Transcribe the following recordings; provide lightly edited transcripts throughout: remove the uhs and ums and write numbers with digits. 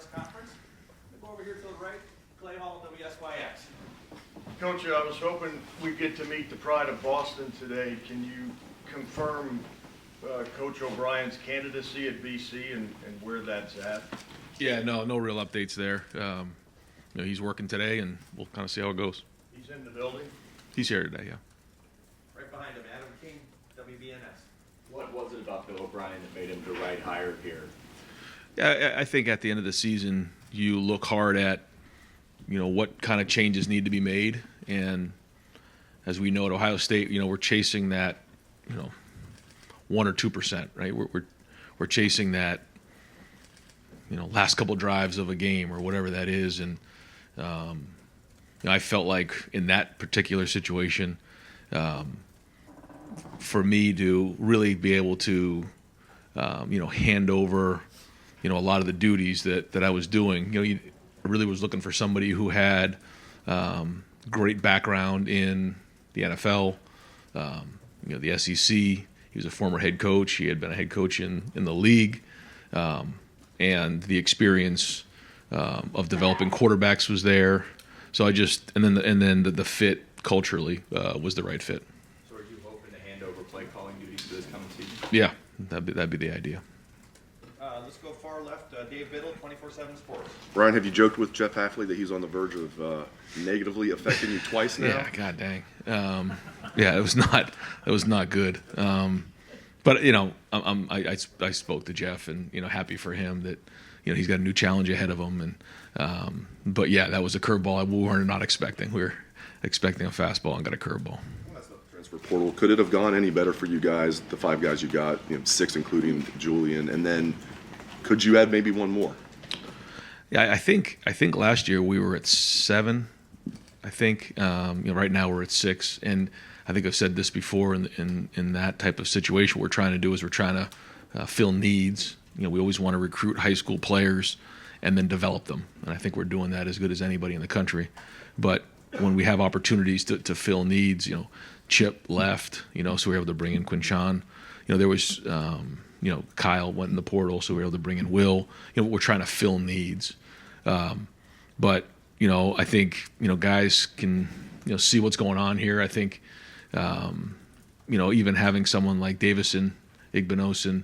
press conference. We'll go over here to the right, Clay Hall, WSYX. Coach, I was hoping we'd get to meet the pride of Boston today. Can you confirm Coach O'Brien's candidacy at BC and where that's at? Yeah, no real updates there. He's working today, and we'll kind of see how it goes. He's in the building? He's here today, yeah. Right behind him, Adam King, WBNS. What was it about Bill O'Brien that made him the right hire here? Yeah, I think at the end of the season, you look hard at, what kind of changes need to be made. And as we know at Ohio State, we're chasing that, 1 or 2%, right? We're chasing that, last couple drives of a game or whatever that is. And I felt like in that particular situation, for me to really be able to, hand over, a lot of the duties that I was doing, I really was looking for somebody who had great background in the NFL, the SEC. He was a former head coach. He had been a head coach in the league, and the experience of developing quarterbacks was there. So and then the fit culturally was the right fit. So are you hoping to hand over play calling duties for this coming season? Yeah, that'd be the idea. Let's go far left, Dave Biddle, 24/7 Sports. Brian, have you joked with Jeff Hafley that he's on the verge of negatively affecting you twice now? Yeah, god dang. It was not good. But I spoke to Jeff, and happy for him that he's got a new challenge ahead of him. And but yeah, that was a curveball we were not expecting. We were expecting a fastball and got a curveball. Transfer portal. Could it have gone any better for you guys? The 5 guys you got, 6 including Julian, and then could you add maybe one more? Yeah, I think last year we were at 7. I think right now we're at 6, and I think I've said this before. In that type of situation, what we're trying to do is we're trying to fill needs. We always want to recruit high school players and then develop them, and I think we're doing that as good as anybody in the country. But when we have opportunities to fill needs, Chip left, so we were able to bring in Quinshawn. There was, Kyle went in the portal, so we were able to bring in Will. We're trying to fill needs. But, I think, guys can, see what's going on here. I think, even having someone like Davison Igbinosun,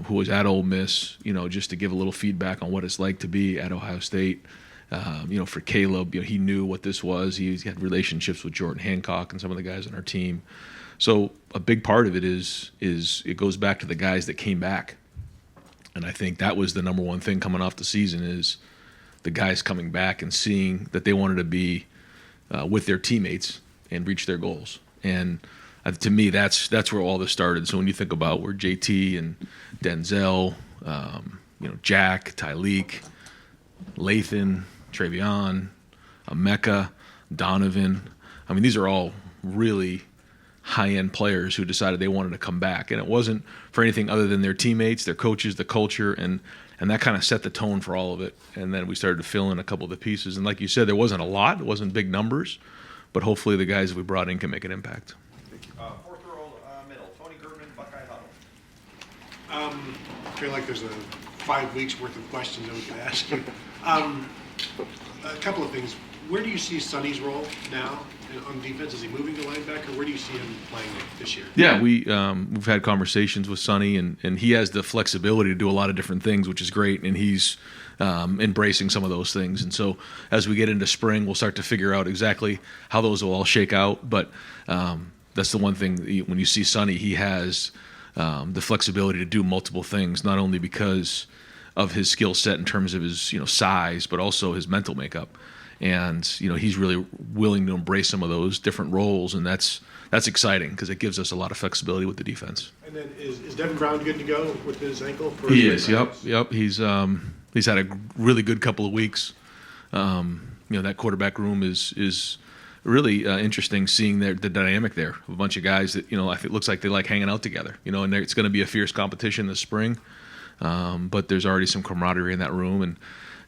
who was at Ole Miss, just to give a little feedback on what it's like to be at Ohio State. For Caleb, he knew what this was. He had relationships with Jordan Hancock and some of the guys on our team. So a big part of it is it goes back to the guys that came back. And I think that was the number one thing coming off the season is the guys coming back and seeing that they wanted to be with their teammates and reach their goals. And to me, that's where all this started. So when you think about where JT and Denzel, Jack, Tyleek, Lathan, Travion, Emeka, Donovan. I mean, these are all really high-end players who decided they wanted to come back. And it wasn't for anything other than their teammates, their coaches, the culture, and that kind of set the tone for all of it. And then we started to fill in a couple of the pieces. And like you said, there wasn't a lot. It wasn't big numbers. But hopefully the guys that we brought in can make an impact. Fourth row middle, Tony German, Buckeye Huddle. I feel like there's 5 weeks worth of questions that we could ask you. A couple of things. Where do you see Sonny's role now on defense? Is he moving to linebacker? Where do you see him playing this year? Yeah, we've had conversations with Sonny, and he has the flexibility to do a lot of different things, which is great, and he's embracing some of those things. And so as we get into spring, we'll start to figure out exactly how those will all shake out. But that's the one thing, when you see Sonny, he has the flexibility to do multiple things, not only because of his skill set in terms of his size, but also his mental makeup. And he's really willing to embrace some of those different roles, and that's exciting because it gives us a lot of flexibility with the defense. And then is Devin Brown good to go with his ankle? He is. Yep. He's had a really good couple of weeks. That quarterback room is really interesting, seeing the dynamic there of a bunch of guys that it looks like they like hanging out together. And it's going to be a fierce competition this spring. But there's already some camaraderie in that room,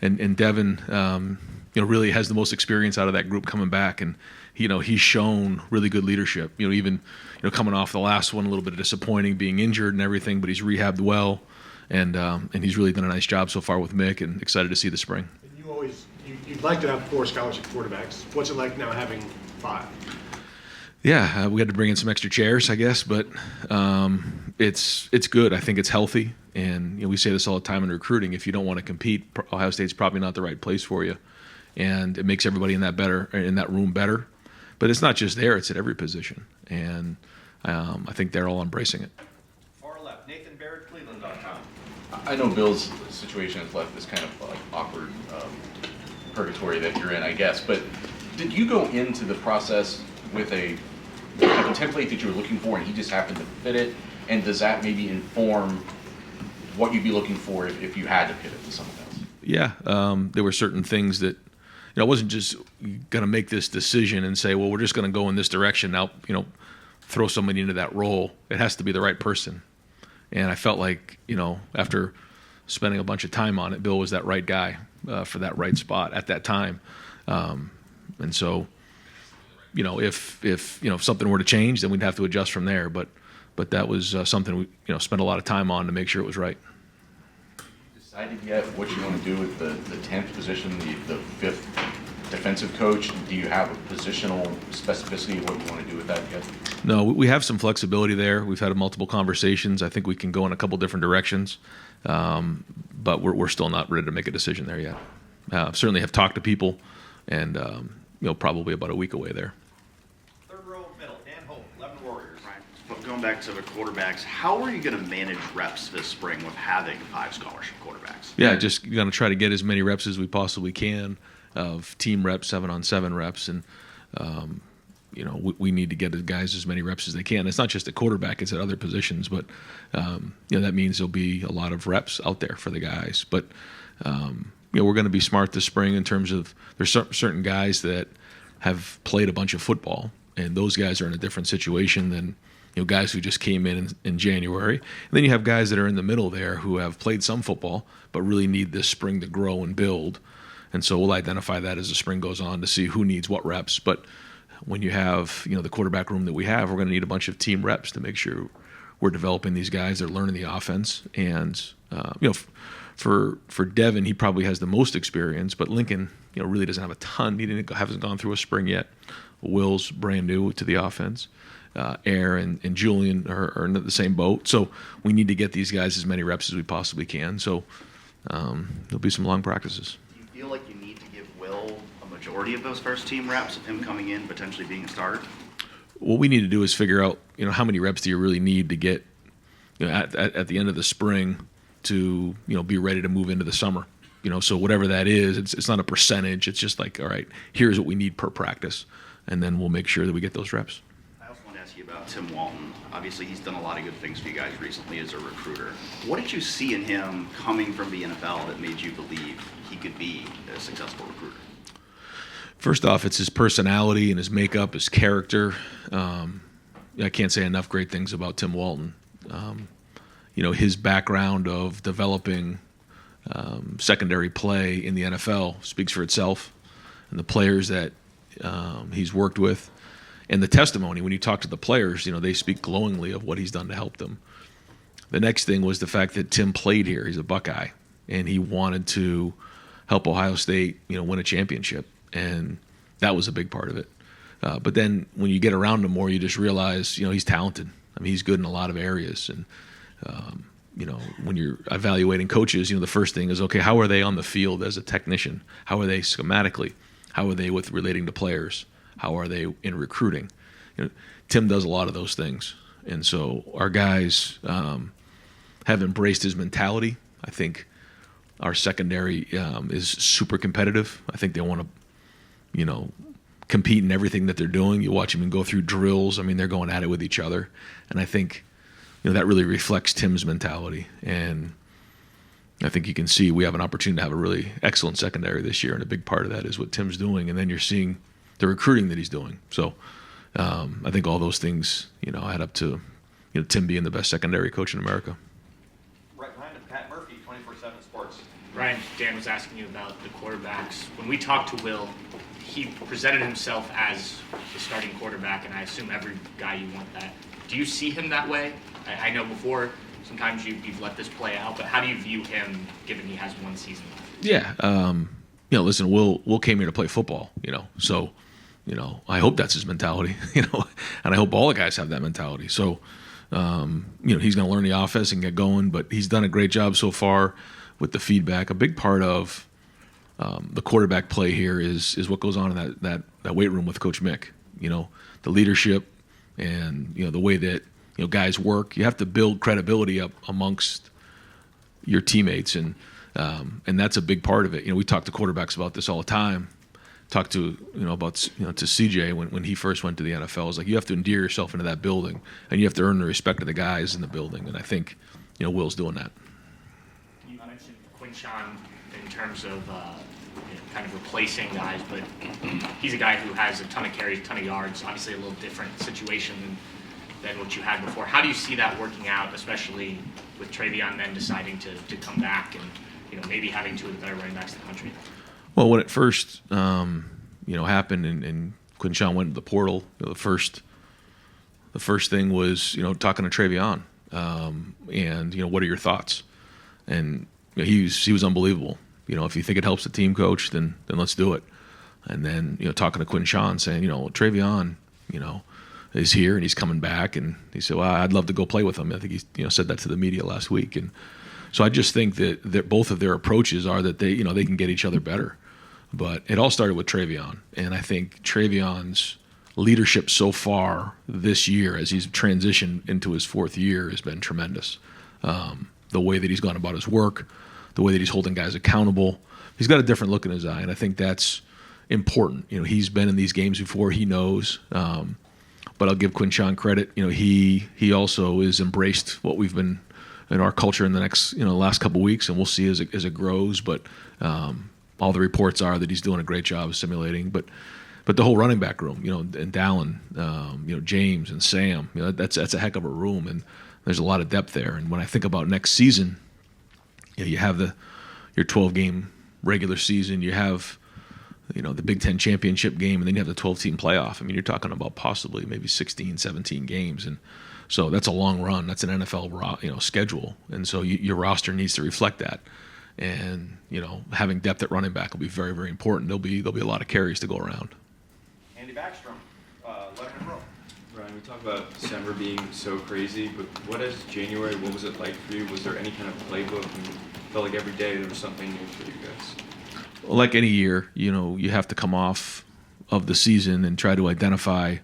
and Devin, really has the most experience out of that group coming back, and he's shown really good leadership. Even coming off the last one, a little bit disappointing, being injured and everything, but he's rehabbed well, and he's really done a nice job so far with Mick, and excited to see the spring. You'd like to have 4 scholarship quarterbacks. What's it like now having 5? Yeah, we had to bring in some extra chairs, I guess, but it's good. I think it's healthy, and we say this all the time in recruiting. If you don't want to compete, Ohio State's probably not the right place for you, and it makes everybody in that room better. But it's not just there; it's at every position, and I think they're all embracing it. Far left, Nathan Barrett, Cleveland.com. I know Bill's situation has left this kind of like awkward purgatory that you're in, I guess. But did you go into the process with a template that you were looking for, and he just happened to fit it? And does that maybe inform what you'd be looking for if you had to pivot to something else? Yeah, there were certain things that I wasn't just going to make this decision and say, well, we're just going to go in this direction now. Throw somebody into that role. It has to be the right person. And I felt like after spending a bunch of time on it, Bill was that right guy for that right spot at that time. And so, if something were to change, then we'd have to adjust from there. But that was something we spent a lot of time on to make sure it was right. Decided yet what you want to do with the 10th position, the 5th defensive coach? Do you have a positional specificity of what you want to do with that yet? No, we have some flexibility there. We've had multiple conversations. I think we can go in a couple different directions, but we're still not ready to make a decision there yet. Certainly have talked to people, and probably about a week away there. Third row, middle, Dan Hope, 11 Warriors. Right. But going back to the quarterbacks, how are you going to manage reps this spring with having 5 scholarship quarterbacks? Yeah, just going to try to get as many reps as we possibly can of team reps, 7-on-7 reps, and we need to get the guys as many reps as they can. It's not just at quarterback; it's at other positions, but that means there'll be a lot of reps out there for the guys. But we're going to be smart this spring in terms of there's certain guys that have played a bunch of football, and those guys are in a different situation than guys who just came in January. And then you have guys that are in the middle there who have played some football but really need this spring to grow and build. And so we'll identify that as the spring goes on to see who needs what reps. But when you have the quarterback room that we have, we're going to need a bunch of team reps to make sure we're developing these guys. They're learning the offense, and for Devin, he probably has the most experience, but Lincoln really doesn't have a ton. He hasn't gone through a spring yet. Will's brand new to the offense. Air and Julian are in the same boat. So we need to get these guys as many reps as we possibly can. So there'll be some long practices. Do you feel like you need to give Will a majority of those first team reps of him coming in, potentially being a starter? What we need to do is figure out, how many reps do you really need to get, at the end of the spring to, be ready to move into the summer. So whatever that is, it's not a percentage. It's just like, all right, here's what we need per practice, and then we'll make sure that we get those reps. I also want to ask you about Tim Walton. Obviously, he's done a lot of good things for you guys recently as a recruiter. What did you see in him coming from the NFL that made you believe he could be a successful recruiter? First off, it's his personality and his makeup, his character. I can't say enough great things about Tim Walton. His background of developing secondary play in the NFL speaks for itself, and the players that he's worked with, and the testimony when you talk to the players, they speak glowingly of what he's done to help them. The next thing was the fact that Tim played here. He's a Buckeye, and he wanted to help Ohio State, win a championship, and that was a big part of it. But then when you get around him more, you just realize, he's talented. I mean, he's good in a lot of areas, and when you're evaluating coaches, the first thing is, okay, how are they on the field as a technician? How are they schematically? How are they with relating to players? How are they in recruiting? Tim does a lot of those things. And so our guys have embraced his mentality. I think our secondary is super competitive. I think they want to, compete in everything that they're doing. You watch them go through drills. I mean, they're going at it with each other. And I think that really reflects Tim's mentality. And I think you can see we have an opportunity to have a really excellent secondary this year, and a big part of that is what Tim's doing. And then you're seeing the recruiting that he's doing. So I think all those things, add up to Tim being the best secondary coach in America. Right behind him, Pat Murphy, 24/7 Sports. Ryan, Dan was asking you about the quarterbacks. When we talked to Will, he presented himself as the starting quarterback, and I assume every guy you want that. Do you see him that way? I know before sometimes you've let this play out, but how do you view him given he has one season left? Yeah. Listen, Will came here to play football, so, I hope that's his mentality, and I hope all the guys have that mentality. So, he's going to learn the offense and get going, but he's done a great job so far with the feedback. A big part of the quarterback play here is what goes on in that weight room with Coach Mick. The leadership and the way that guys work. You have to build credibility up amongst your teammates, and that's a big part of it. We talk to quarterbacks about this all the time. Talk to to CJ when he first went to the NFL. It's like you have to endear yourself into that building, and you have to earn the respect of the guys in the building. And I think Will's doing that. You mentioned Quinshawn in terms of kind of replacing guys, but he's a guy who has a ton of carries, a ton of yards. Obviously, a little different situation than what you had before. How do you see that working out, especially with Travion then deciding to come back and maybe having two of the better running backs in the country? Well, when it first happened and Quinshawn went to the portal, the first thing was talking to Travion and what are your thoughts? And he was unbelievable. If you think it helps the team, coach, then let's do it. And then talking to Quinshawn saying Travion is here and he's coming back, and he said, well, I'd love to go play with him. I think he said that to the media last week. And so I just think that both of their approaches are that they can get each other better. But it all started with Travion, and I think Travion's leadership so far this year, as he's transitioned into his fourth year, has been tremendous. The way that he's gone about his work, the way that he's holding guys accountable, he's got a different look in his eye, and I think that's important. He's been in these games before, he knows. But I'll give Quinshawn credit. He also has embraced what we've been in our culture in the next last couple of weeks, and we'll see as it grows. But all the reports are that he's doing a great job of simulating. But the whole running back room, and Dallin, James and Sam, that's a heck of a room, and there's a lot of depth there. And when I think about next season, you have your 12-game regular season, you have the Big Ten championship game, and then you have the 12-team playoff. I mean, you're talking about possibly maybe 16, 17 games, and so that's a long run. That's an NFL schedule, and so your roster needs to reflect that. And having depth at running back will be very, very important. There'll be a lot of carries to go around. Andy Backstrom, Letterman Row. Brian, we talk about December being so crazy, but what was it like for you? Was there any kind of playbook? And it felt like every day there was something new for you guys. Well, like any year, you have to come off of the season and try to identify,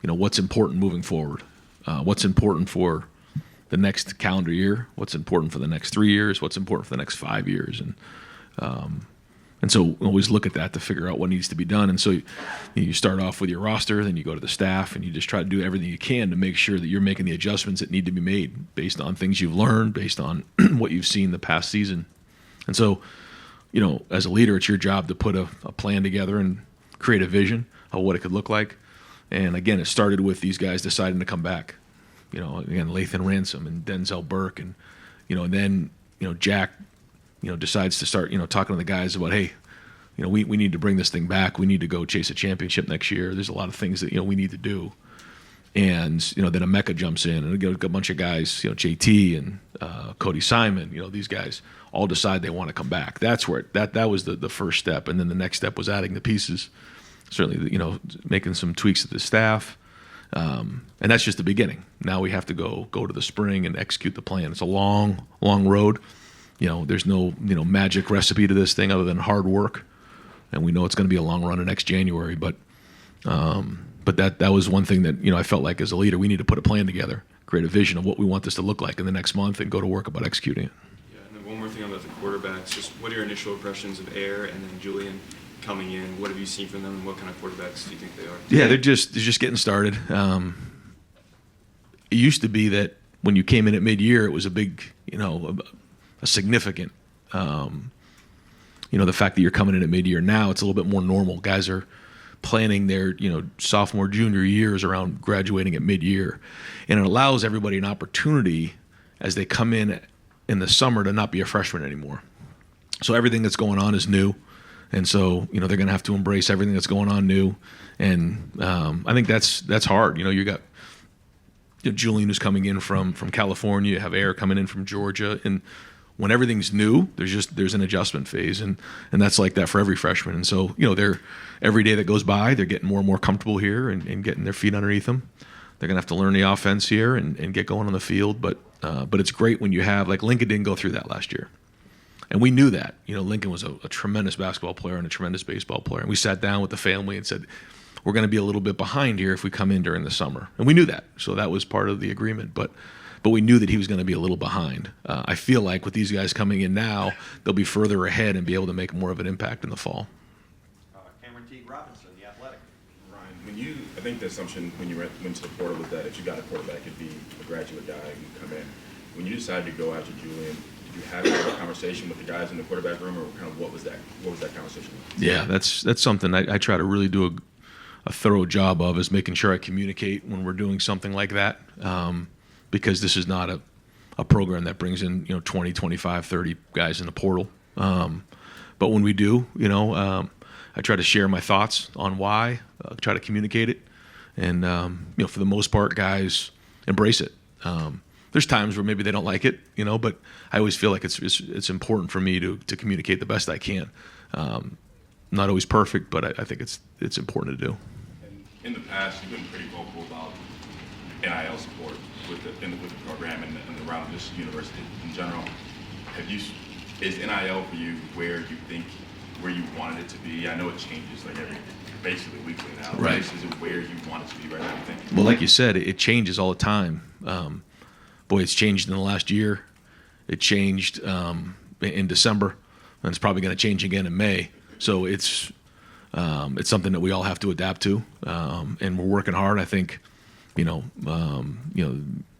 what's important moving forward, what's important for the next calendar year, what's important for the next 3 years, what's important for the next 5 years, and so we always look at that to figure out what needs to be done. And so you start off with your roster, then you go to the staff, and you just try to do everything you can to make sure that you're making the adjustments that need to be made based on things you've learned, based on what you've seen the past season. And so, as a leader, it's your job to put a plan together and create a vision of what it could look like. And again, it started with these guys deciding to come back. Again, Lathan Ransom and Denzel Burke, and and then Jack, decides to start talking to the guys about, hey, we need to bring this thing back. We need to go chase a championship next year. There's a lot of things that we need to do. And then Emeka jumps in, and a bunch of guys, JT and Cody Simon, these guys all decide they want to come back. That's where that was the first step, and then the next step was adding the pieces. Certainly, making some tweaks to the staff, and that's just the beginning. Now we have to go to the spring and execute the plan. It's a long road. There's no magic recipe to this thing other than hard work, and we know it's going to be a long run to next January. But that was one thing that I felt like as a leader we need to put a plan together, create a vision of what we want this to look like in the next month, and go to work about executing it. Yeah, and then one more thing about the quarterbacks. Just what are your initial impressions of Air and then Julian coming in? What have you seen from them, and what kind of quarterbacks do you think they are? Yeah, they're just getting started. It used to be that when you came in at mid-year, it was a big, a significant, the fact that you're coming in at mid-year. Now it's a little bit more normal. Guys are planning their, sophomore, junior years around graduating at mid-year. And it allows everybody an opportunity as they come in the summer to not be a freshman anymore. So everything that's going on is new. And so, they're going to have to embrace everything that's going on new. And I think that's hard. You got Julian was coming in from California. You have Air coming in from Georgia, and when everything's new, there's an adjustment phase, and that's like that for every freshman. And so they're every day that goes by, they're getting more and more comfortable here and getting their feet underneath them. They're gonna have to learn the offense here and get going on the field. But it's great when you have, like, Lincoln didn't go through that last year, and we knew that. Lincoln was a tremendous basketball player and a tremendous baseball player, and we sat down with the family and said, we're going to be a little bit behind here if we come in during the summer. And we knew that. So that was part of the agreement. But we knew that he was going to be a little behind. I feel like with these guys coming in now, they'll be further ahead and be able to make more of an impact in the fall. Cameron Teague Robinson, The Athletic. Ryan, I think the assumption when you went to the portal was that if you got a quarterback, it'd be a graduate guy who come in. When you decided to go after Julian, did you have a conversation with the guys in the quarterback room, or kind of what was that conversation like? Yeah, that's something I try to really do a thorough job of, is making sure I communicate when we're doing something like that, because this is not a program that brings in 20, 25, 30 guys in the portal. But when we do, I try to share my thoughts on why, try to communicate it, and for the most part, guys embrace it. There's times where maybe they don't like it, but I always feel like it's important for me to communicate the best I can. Not always perfect, but I think it's important to do. And in the past, you've been pretty vocal about NIL support with the program and around this university in general. Is NIL for you where you wanted it to be? I know it changes like basically weekly now. Right. Is it where you want it to be right now, you think? Well, like you said, it changes all the time. It's changed in the last year. It changed in December, and it's probably going to change again in May. So it's something that we all have to adapt to, and we're working hard. I think,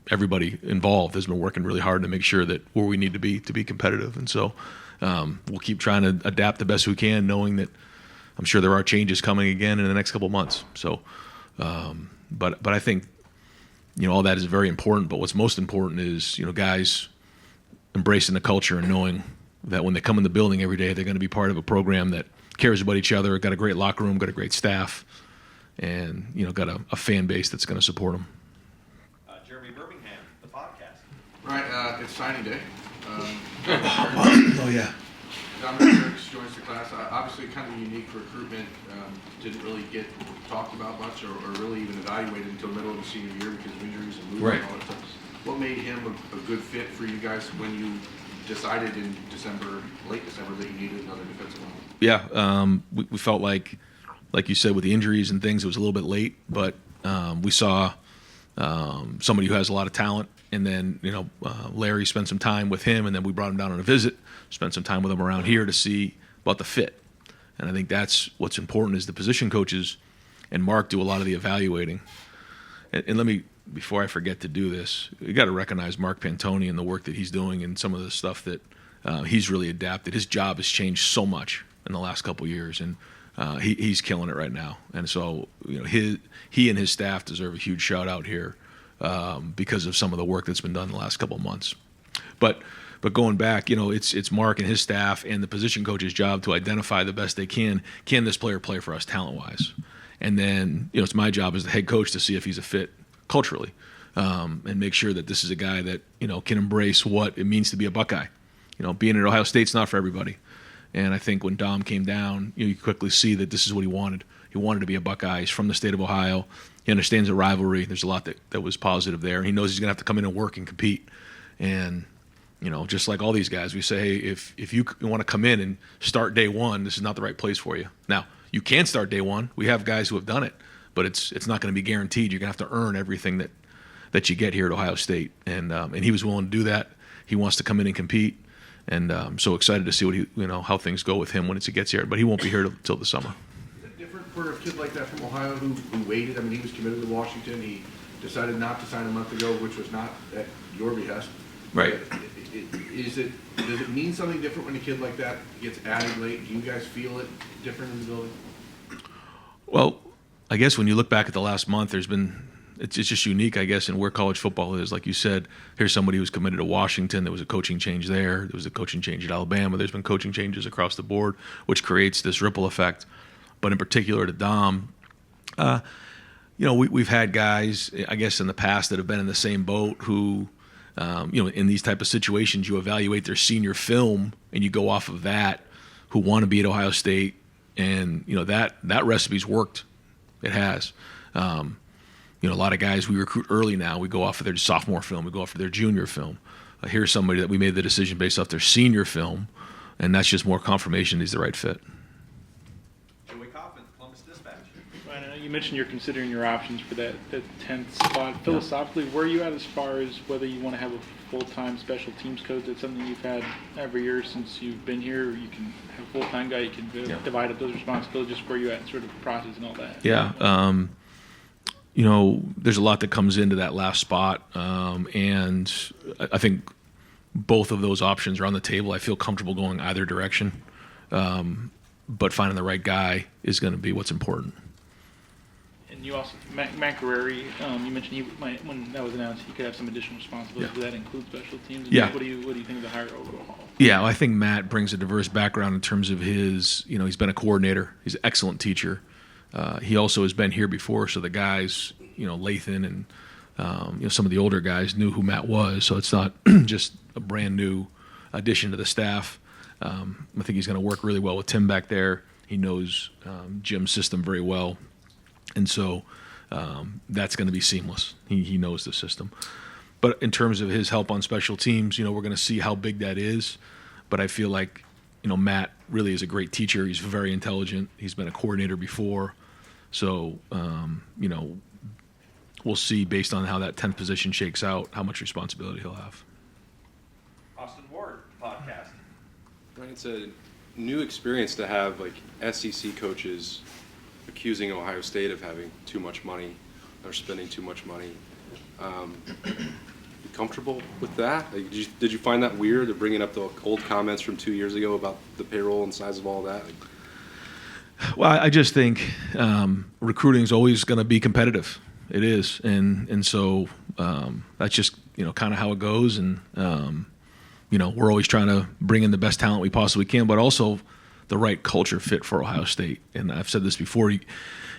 everybody involved has been working really hard to make sure that where we need to be competitive. And so we'll keep trying to adapt the best we can, knowing that I'm sure there are changes coming again in the next couple of months. So, but I think all that is very important. But what's most important is guys embracing the culture and knowing that when they come in the building every day, they're going to be part of a program that cares about each other, got a great locker room, got a great staff, and got a fan base that's going to support them. Jeremy Birmingham, The Podcast. Right, it's signing day. Oh yeah. Dominic Dirks joins the class. Obviously, kind of unique recruitment. Didn't really get talked about much, or really even evaluated until the middle of the senior year because of injuries and movement and all that stuff. What made him a good fit for you guys when you decided in late December, that you needed another defensive line? Yeah, we felt like you said, with the injuries and things, it was a little bit late, but we saw somebody who has a lot of talent, and then Larry spent some time with him, and then we brought him down on a visit, spent some time with him around here to see about the fit. And I think that's what's important, is the position coaches and Mark do a lot of the evaluating. And let me, before I forget to do this, you got to recognize Mark Pantoni and the work that he's doing and some of the stuff that he's really adapted. His job has changed so much in the last couple of years, and he's killing it right now. And so he and his staff deserve a huge shout out here because of some of the work that's been done in the last couple of months. But going back, it's Mark and his staff and the position coach's job to identify the best they can. Can this player play for us talent-wise? And then it's my job as the head coach to see if he's a fit culturally, and make sure that this is a guy that can embrace what it means to be a Buckeye. Being at Ohio State's not for everybody. And I think when Dom came down, you quickly see that this is what he wanted. He wanted to be a Buckeye. He's from the state of Ohio. He understands the rivalry. There's a lot that was positive there. He knows he's going to have to come in and work and compete. And just like all these guys, we say, hey, if you want to come in and start day one, this is not the right place for you. Now, you can start day one. We have guys who have done it, but it's not going to be guaranteed. You're going to have to earn everything that you get here at Ohio State. And he was willing to do that. He wants to come in and compete. And I'm so excited to see what how things go with him when it gets here. But he won't be here till the summer. Is it different for a kid like that from Ohio who waited? I mean, he was committed to Washington. He decided not to sign a month ago, which was not at your behest. Right. Does it mean something different when a kid like that gets added late? Do you guys feel it different in the building? Well, I guess when you look back at the last month, it's just unique, I guess, in where college football is. Like you said, here's somebody who's committed to Washington. There was a coaching change there. There was a coaching change at Alabama. There's been coaching changes across the board, which creates this ripple effect. But in particular to Dom, we've had guys, I guess, in the past that have been in the same boat who, in these type of situations, you evaluate their senior film and you go off of that, who want to be at Ohio State, and that recipe's worked. It has. A lot of guys we recruit early now, we go off of their sophomore film, we go off of their junior film. Here's somebody that we made the decision based off their senior film, and that's just more confirmation he's the right fit. Joey Kaufman, Columbus Dispatch. Ryan, I know you mentioned you're considering your options for that 10th spot. Philosophically, where are you at as far as whether you want to have a full-time special teams coach? That's something you've had every year since you've been here. You can have a full-time guy. You can divide up those responsibilities. Where you at in sort of process and all that? Yeah. There's a lot that comes into that last spot, and I think both of those options are on the table. I feel comfortable going either direction, but finding the right guy is going to be what's important. And you also, Matt Guerreri, you mentioned he might, when that was announced, he could have some additional responsibilities. Yeah. Does that include special teams? Yeah. What do you think of the hire overall? Yeah, well, I think Matt brings a diverse background in terms of his, he's been a coordinator. He's an excellent teacher. He also has been here before, so the guys, Lathan and some of the older guys knew who Matt was. So it's not just a brand new addition to the staff. I think he's going to work really well with Tim back there. He knows Jim's system very well, and so that's going to be seamless. He knows the system. But in terms of his help on special teams, we're going to see how big that is. But I feel like Matt really is a great teacher. He's very intelligent. He's been a coordinator before. So, we'll see based on how that 10th position shakes out, how much responsibility he'll have. Austin Ward, podcast. Right, it's a new experience to have SEC coaches accusing Ohio State of having too much money or spending too much money. You comfortable with that? Did you find that weird, to bringing up the old comments from 2 years ago about the payroll and size of all that? Well, I just think recruiting is always going to be competitive. It is, and so that's just kind of how it goes. And we're always trying to bring in the best talent we possibly can, but also the right culture fit for Ohio State. And I've said this before: you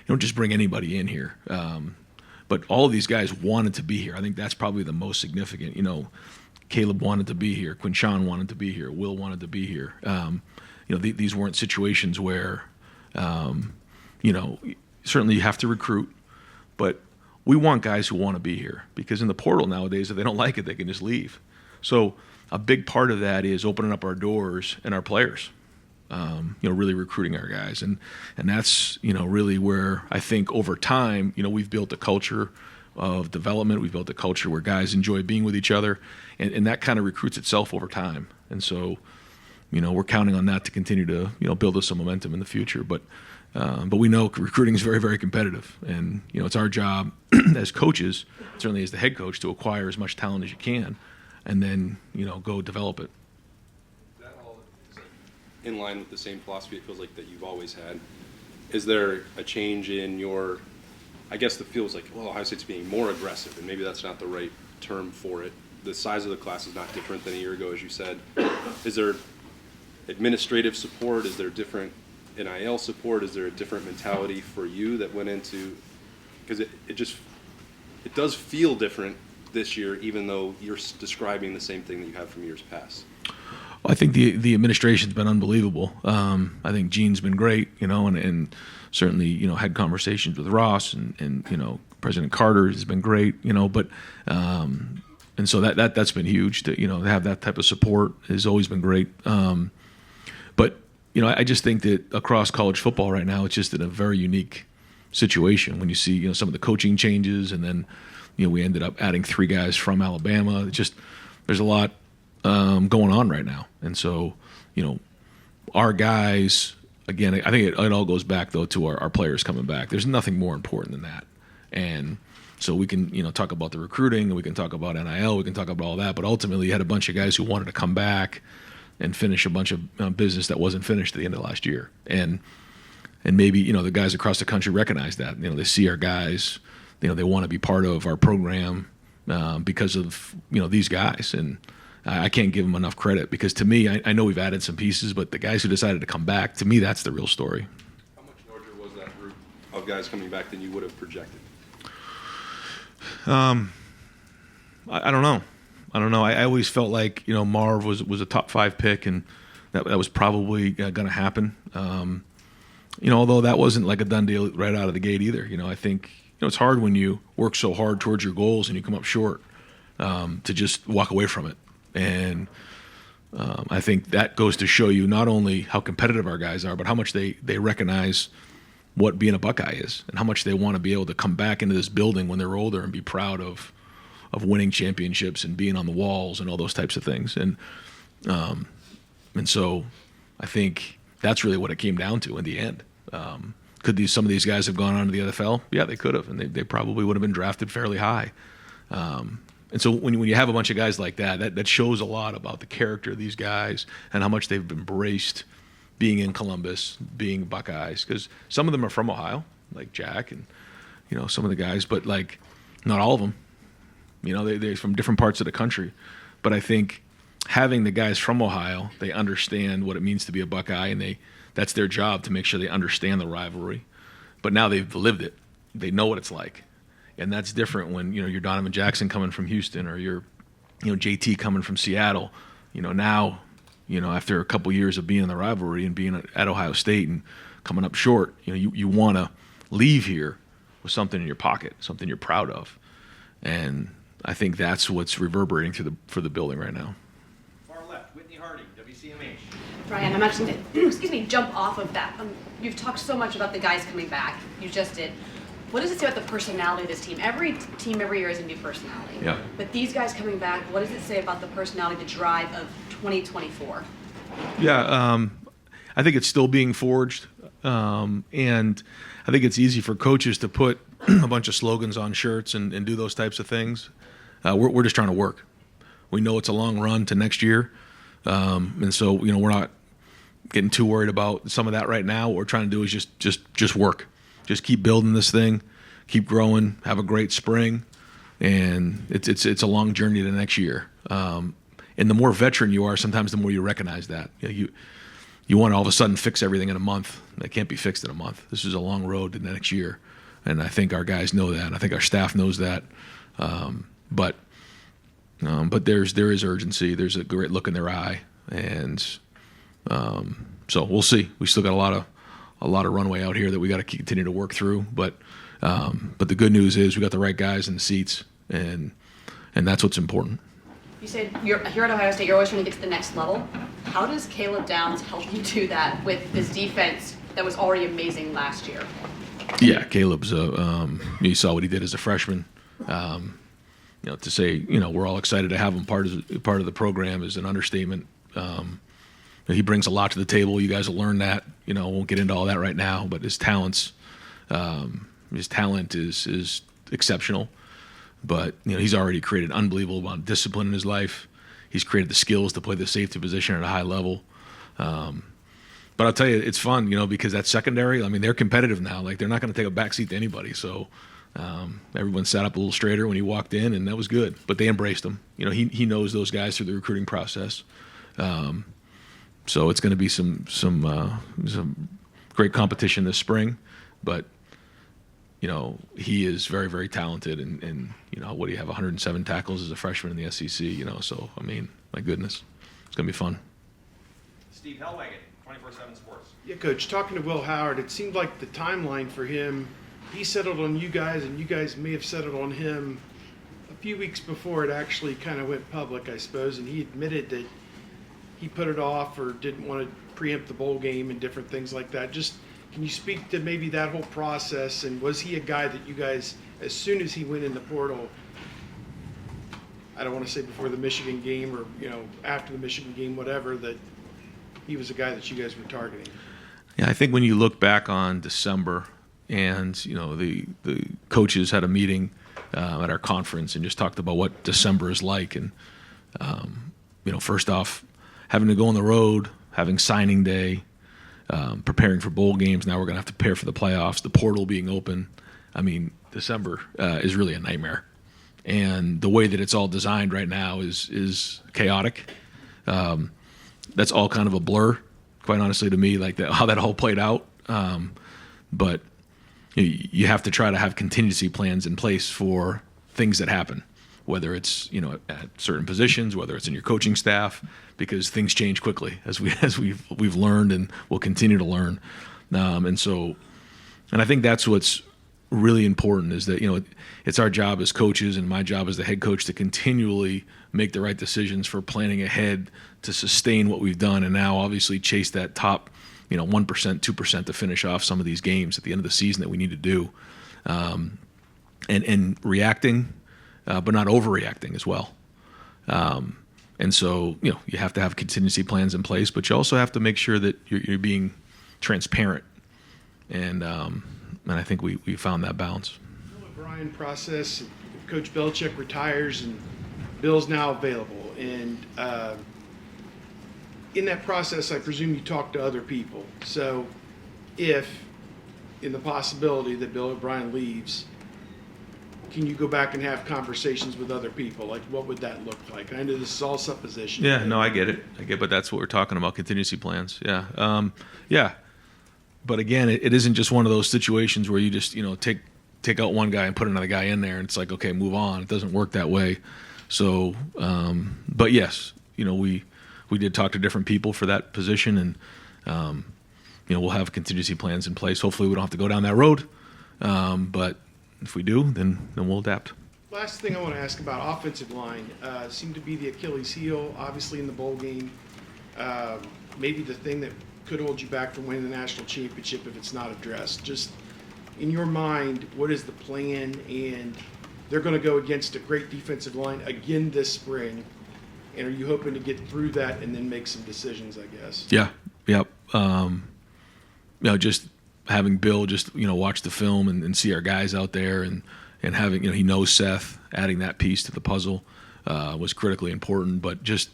don't just bring anybody in here. But all of these guys wanted to be here. I think that's probably the most significant. Caleb wanted to be here. Quinshawn wanted to be here. Will wanted to be here. These weren't situations where, certainly you have to recruit, but we want guys who want to be here, because in the portal nowadays, if they don't like it, they can just leave. So a big part of that is opening up our doors and our players, really recruiting our guys. And that's, really where I think over time, we've built a culture of development. We've built a culture where guys enjoy being with each other, and that kind of recruits itself over time. And so, we're counting on that to continue to, build us some momentum in the future. But we know recruiting is very, very competitive, and it's our job as coaches, certainly as the head coach, to acquire as much talent as you can, and then go develop it. Is that all in line with the same philosophy it feels like that you've always had? Is there a change in your? I guess the feels like, well, Ohio State's being more aggressive, and maybe that's not the right term for it. The size of the class is not different than a year ago, as you said. Is there administrative support? Is there different NIL support? Is there a different mentality for you that went into, because it does feel different this year, even though you're describing the same thing that you have from years past? Well, I think the administration's been unbelievable. I think Gene's been great, and certainly, had conversations with Ross and President Carter has been great, but and so that's been huge to have that type of support has always been great. But I just think that across college football right now, it's just in a very unique situation when you see some of the coaching changes, and then we ended up adding 3 guys from Alabama. There's a lot going on right now, and so our guys, again, I think it all goes back though to our players coming back. There's nothing more important than that, and so we can talk about the recruiting, and we can talk about NIL, we can talk about all that, but ultimately you had a bunch of guys who wanted to come back and finish a bunch of business that wasn't finished at the end of last year, and maybe the guys across the country recognize that. They see our guys, they want to be part of our program because of these guys, and I can't give them enough credit, because to me, I know we've added some pieces, but the guys who decided to come back, to me, that's the real story. How much larger was that group of guys coming back than you would have projected? I don't know. I always felt like, Marv was a top 5 pick, and that was probably going to happen. Although that wasn't like a done deal right out of the gate either. I think it's hard when you work so hard towards your goals and you come up short, to just walk away from it. And I think that goes to show you not only how competitive our guys are, but how much they recognize what being a Buckeye is, and how much they want to be able to come back into this building when they're older and be proud of winning championships and being on the walls and all those types of things. And so I think that's really what it came down to in the end. Could some of these guys have gone on to the NFL? Yeah, they could have, and they probably would have been drafted fairly high. And so when you have a bunch of guys like that shows a lot about the character of these guys and how much they've embraced being in Columbus, being Buckeyes. Because some of them are from Ohio, like Jack and some of the guys, but like not all of them. They're from different parts of the country. But I think having the guys from Ohio, they understand what it means to be a Buckeye, and that's their job to make sure they understand the rivalry. But now they've lived it. They know what it's like. And that's different when, you're Donovan Jackson coming from Houston, or you're, JT coming from Seattle. Now, after a couple years of being in the rivalry and being at Ohio State and coming up short, you want to leave here with something in your pocket, something you're proud of. And I think that's what's reverberating for the building right now. Far left, Whitney Harding, WCMH. Brian, I'm actually going to jump off of that. You've talked so much about the guys coming back. You just did. What does it say about the personality of this team? Every team every year is a new personality. Yeah. But these guys coming back, what does it say about the personality, the drive of 2024? Yeah, I think it's still being forged. And I think it's easy for coaches to put a bunch of slogans on shirts and do those types of things. We're just trying to work. We know it's a long run to next year. And so, we're not getting too worried about some of that right now. What we're trying to do is just work. Just keep building this thing, keep growing, have a great spring, and it's a long journey to next year. And the more veteran you are, sometimes the more you recognize that. You want to all of a sudden fix everything in a month. That can't be fixed in a month. This is a long road to the next year, and I think our guys know that. I think our staff knows that. But there is urgency. There's a great look in their eye, and so we'll see. We still got a lot of runway out here that we got to continue to work through. But the good news is we got the right guys in the seats, and that's what's important. You said you're here at Ohio State, you're always trying to get to the next level. How does Caleb Downs help you do that with this defense that was already amazing last year? Yeah, Caleb's you saw what he did as a freshman. To say, we're all excited to have him part of the program is an understatement. He brings a lot to the table. You guys will learn that. Won't get into all that right now, but his talent is exceptional. But he's already created an unbelievable amount of discipline in his life. He's created the skills to play the safety position at a high level. But I'll tell you, it's fun, because that secondary, they're competitive now. Like, they're not going to take a backseat to anybody. So everyone sat up a little straighter when he walked in, and that was good. But they embraced him. He knows those guys through the recruiting process. So it's going to be some great competition this spring, but he is very, very talented, and what do you have, 107 tackles as a freshman in the SEC? So my goodness, it's going to be fun. Steve Hellwagon, 24/7 Sports. Yeah, Coach. Talking to Will Howard, it seemed like the timeline for him, he settled on you guys, and you guys may have settled on him a few weeks before it actually kind of went public, I suppose, and he admitted that he put it off or didn't want to preempt the bowl game and different things like that. Just can you speak to maybe that whole process, and was he a guy that you guys, as soon as he went in the portal, I don't want to say before the Michigan game or after the Michigan game, whatever, that he was a guy that you guys were targeting? Yeah, I think when you look back on December, and the coaches had a meeting at our conference and just talked about what December is like, and first off, having to go on the road, having signing day, preparing for bowl games. Now we're going to have to prepare for the playoffs, the portal being open. December is really a nightmare. And the way that it's all designed right now is chaotic. That's all kind of a blur, quite honestly, to me, like how that all played out. But you have to try to have contingency plans in place for things that happen, whether it's, at certain positions, whether it's in your coaching staff, because things change quickly as we've learned and will continue to learn. And I think that's what's really important, is that, it's our job as coaches and my job as the head coach to continually make the right decisions for planning ahead to sustain what we've done, and now obviously chase that top 1%, 2% to finish off some of these games at the end of the season that we need to do. And reacting, but not overreacting as well. And so, you have to have contingency plans in place, but you also have to make sure that you're being transparent. And I think we found that balance. Bill O'Brien process, Coach Belichick retires and Bill's now available. And in that process, I presume you talk to other people. So if, in the possibility that Bill O'Brien leaves, can you go back and have conversations with other people? Like, what would that look like? I know this is all supposition. Yeah, no, I get it. But that's what we're talking about, contingency plans. Yeah. Yeah. But again, it isn't just one of those situations where you just, take out one guy and put another guy in there and it's like, okay, move on. It doesn't work that way. So, but yes, we did talk to different people for that position, and, we'll have contingency plans in place. Hopefully we don't have to go down that road. But if we do, then we'll adapt. Last thing I want to ask about offensive line seemed to be the Achilles heel, obviously in the bowl game. Maybe the thing that could hold you back from winning the national championship if it's not addressed. Just in your mind, what is the plan? And they're going to go against a great defensive line again this spring. And are you hoping to get through that and then make some decisions, I guess? Yeah. Yep. Just having Bill just, watch the film and see our guys out there and having, he knows Seth, adding that piece to the puzzle was critically important. But just,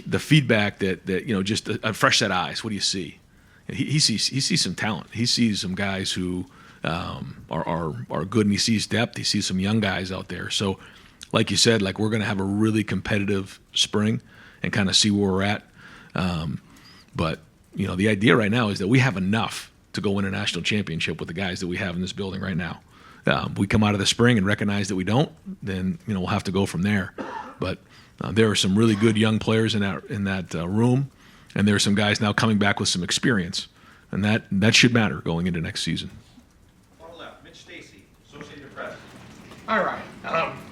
the feedback that just a fresh set of eyes. What do you see? He sees some talent. He sees some guys who are good, and he sees depth. He sees some young guys out there. So, like you said, we're going to have a really competitive spring and kind of see where we're at. But the idea right now is that we have enough to go win a national championship with the guys that we have in this building right now. We come out of the spring and recognize that we don't, then we'll have to go from there. But there are some really good young players in that room, and there are some guys now coming back with some experience, and that should matter going into next season. Far left, Mitch Stacy, Associated Press. All right.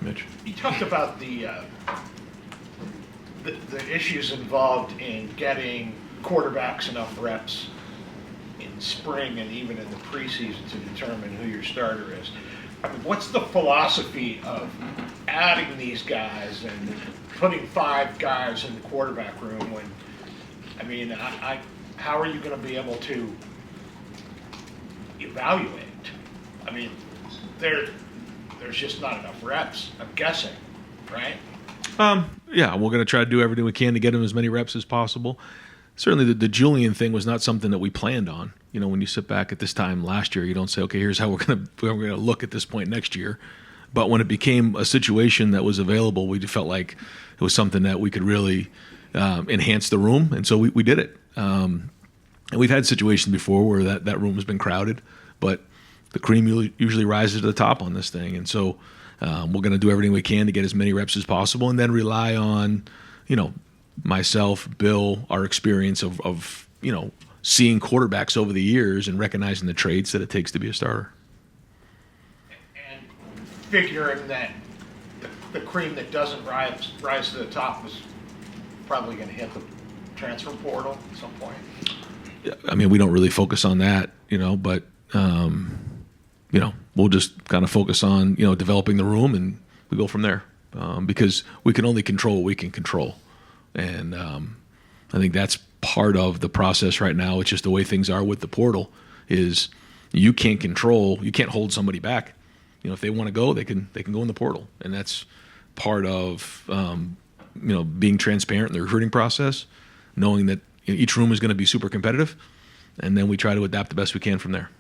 Mitch. You talked about the issues involved in getting quarterbacks enough reps in spring and even in the preseason to determine who your starter is. I mean, what's the philosophy of adding these guys and putting 5 guys in the quarterback room when, how are you going to be able to evaluate? I mean, there's just not enough reps, I'm guessing, right? Yeah, we're going to try to do everything we can to get him as many reps as possible. Certainly the Julian thing was not something that we planned on. When you sit back at this time last year, you don't say, okay, here's how we're going to look at this point next year. But when it became a situation that was available, we felt like it was something that we could really enhance the room, and so we did it. And we've had situations before where that room has been crowded, but the cream usually rises to the top on this thing. And so we're going to do everything we can to get as many reps as possible, and then rely on, myself, Bill, our experience of seeing quarterbacks over the years and recognizing the traits that it takes to be a starter. And figuring that the cream that doesn't rise to the top is probably going to hit the transfer portal at some point. I mean, we don't really focus on that, but, we'll just kind of focus on, developing the room, and we go from there, because we can only control what we can control. And I think that's part of the process right now. It's just the way things are with the portal is you can't hold somebody back. If they want to go, they can go in the portal. And that's part of, being transparent in the recruiting process, knowing that each room is going to be super competitive, and then we try to adapt the best we can from there.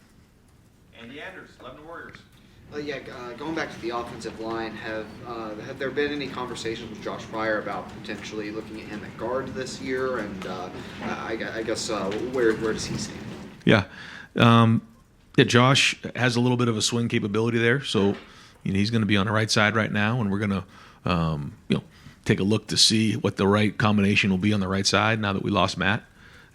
Andy Anders, Lebanon Warriors. Going back to the offensive line, have there been any conversations with Josh Pryor about potentially looking at him at guard this year? And I guess where does he stand? Yeah. Josh has a little bit of a swing capability there, so he's going to be on the right side right now, and we're going to take a look to see what the right combination will be on the right side now that we lost Matt.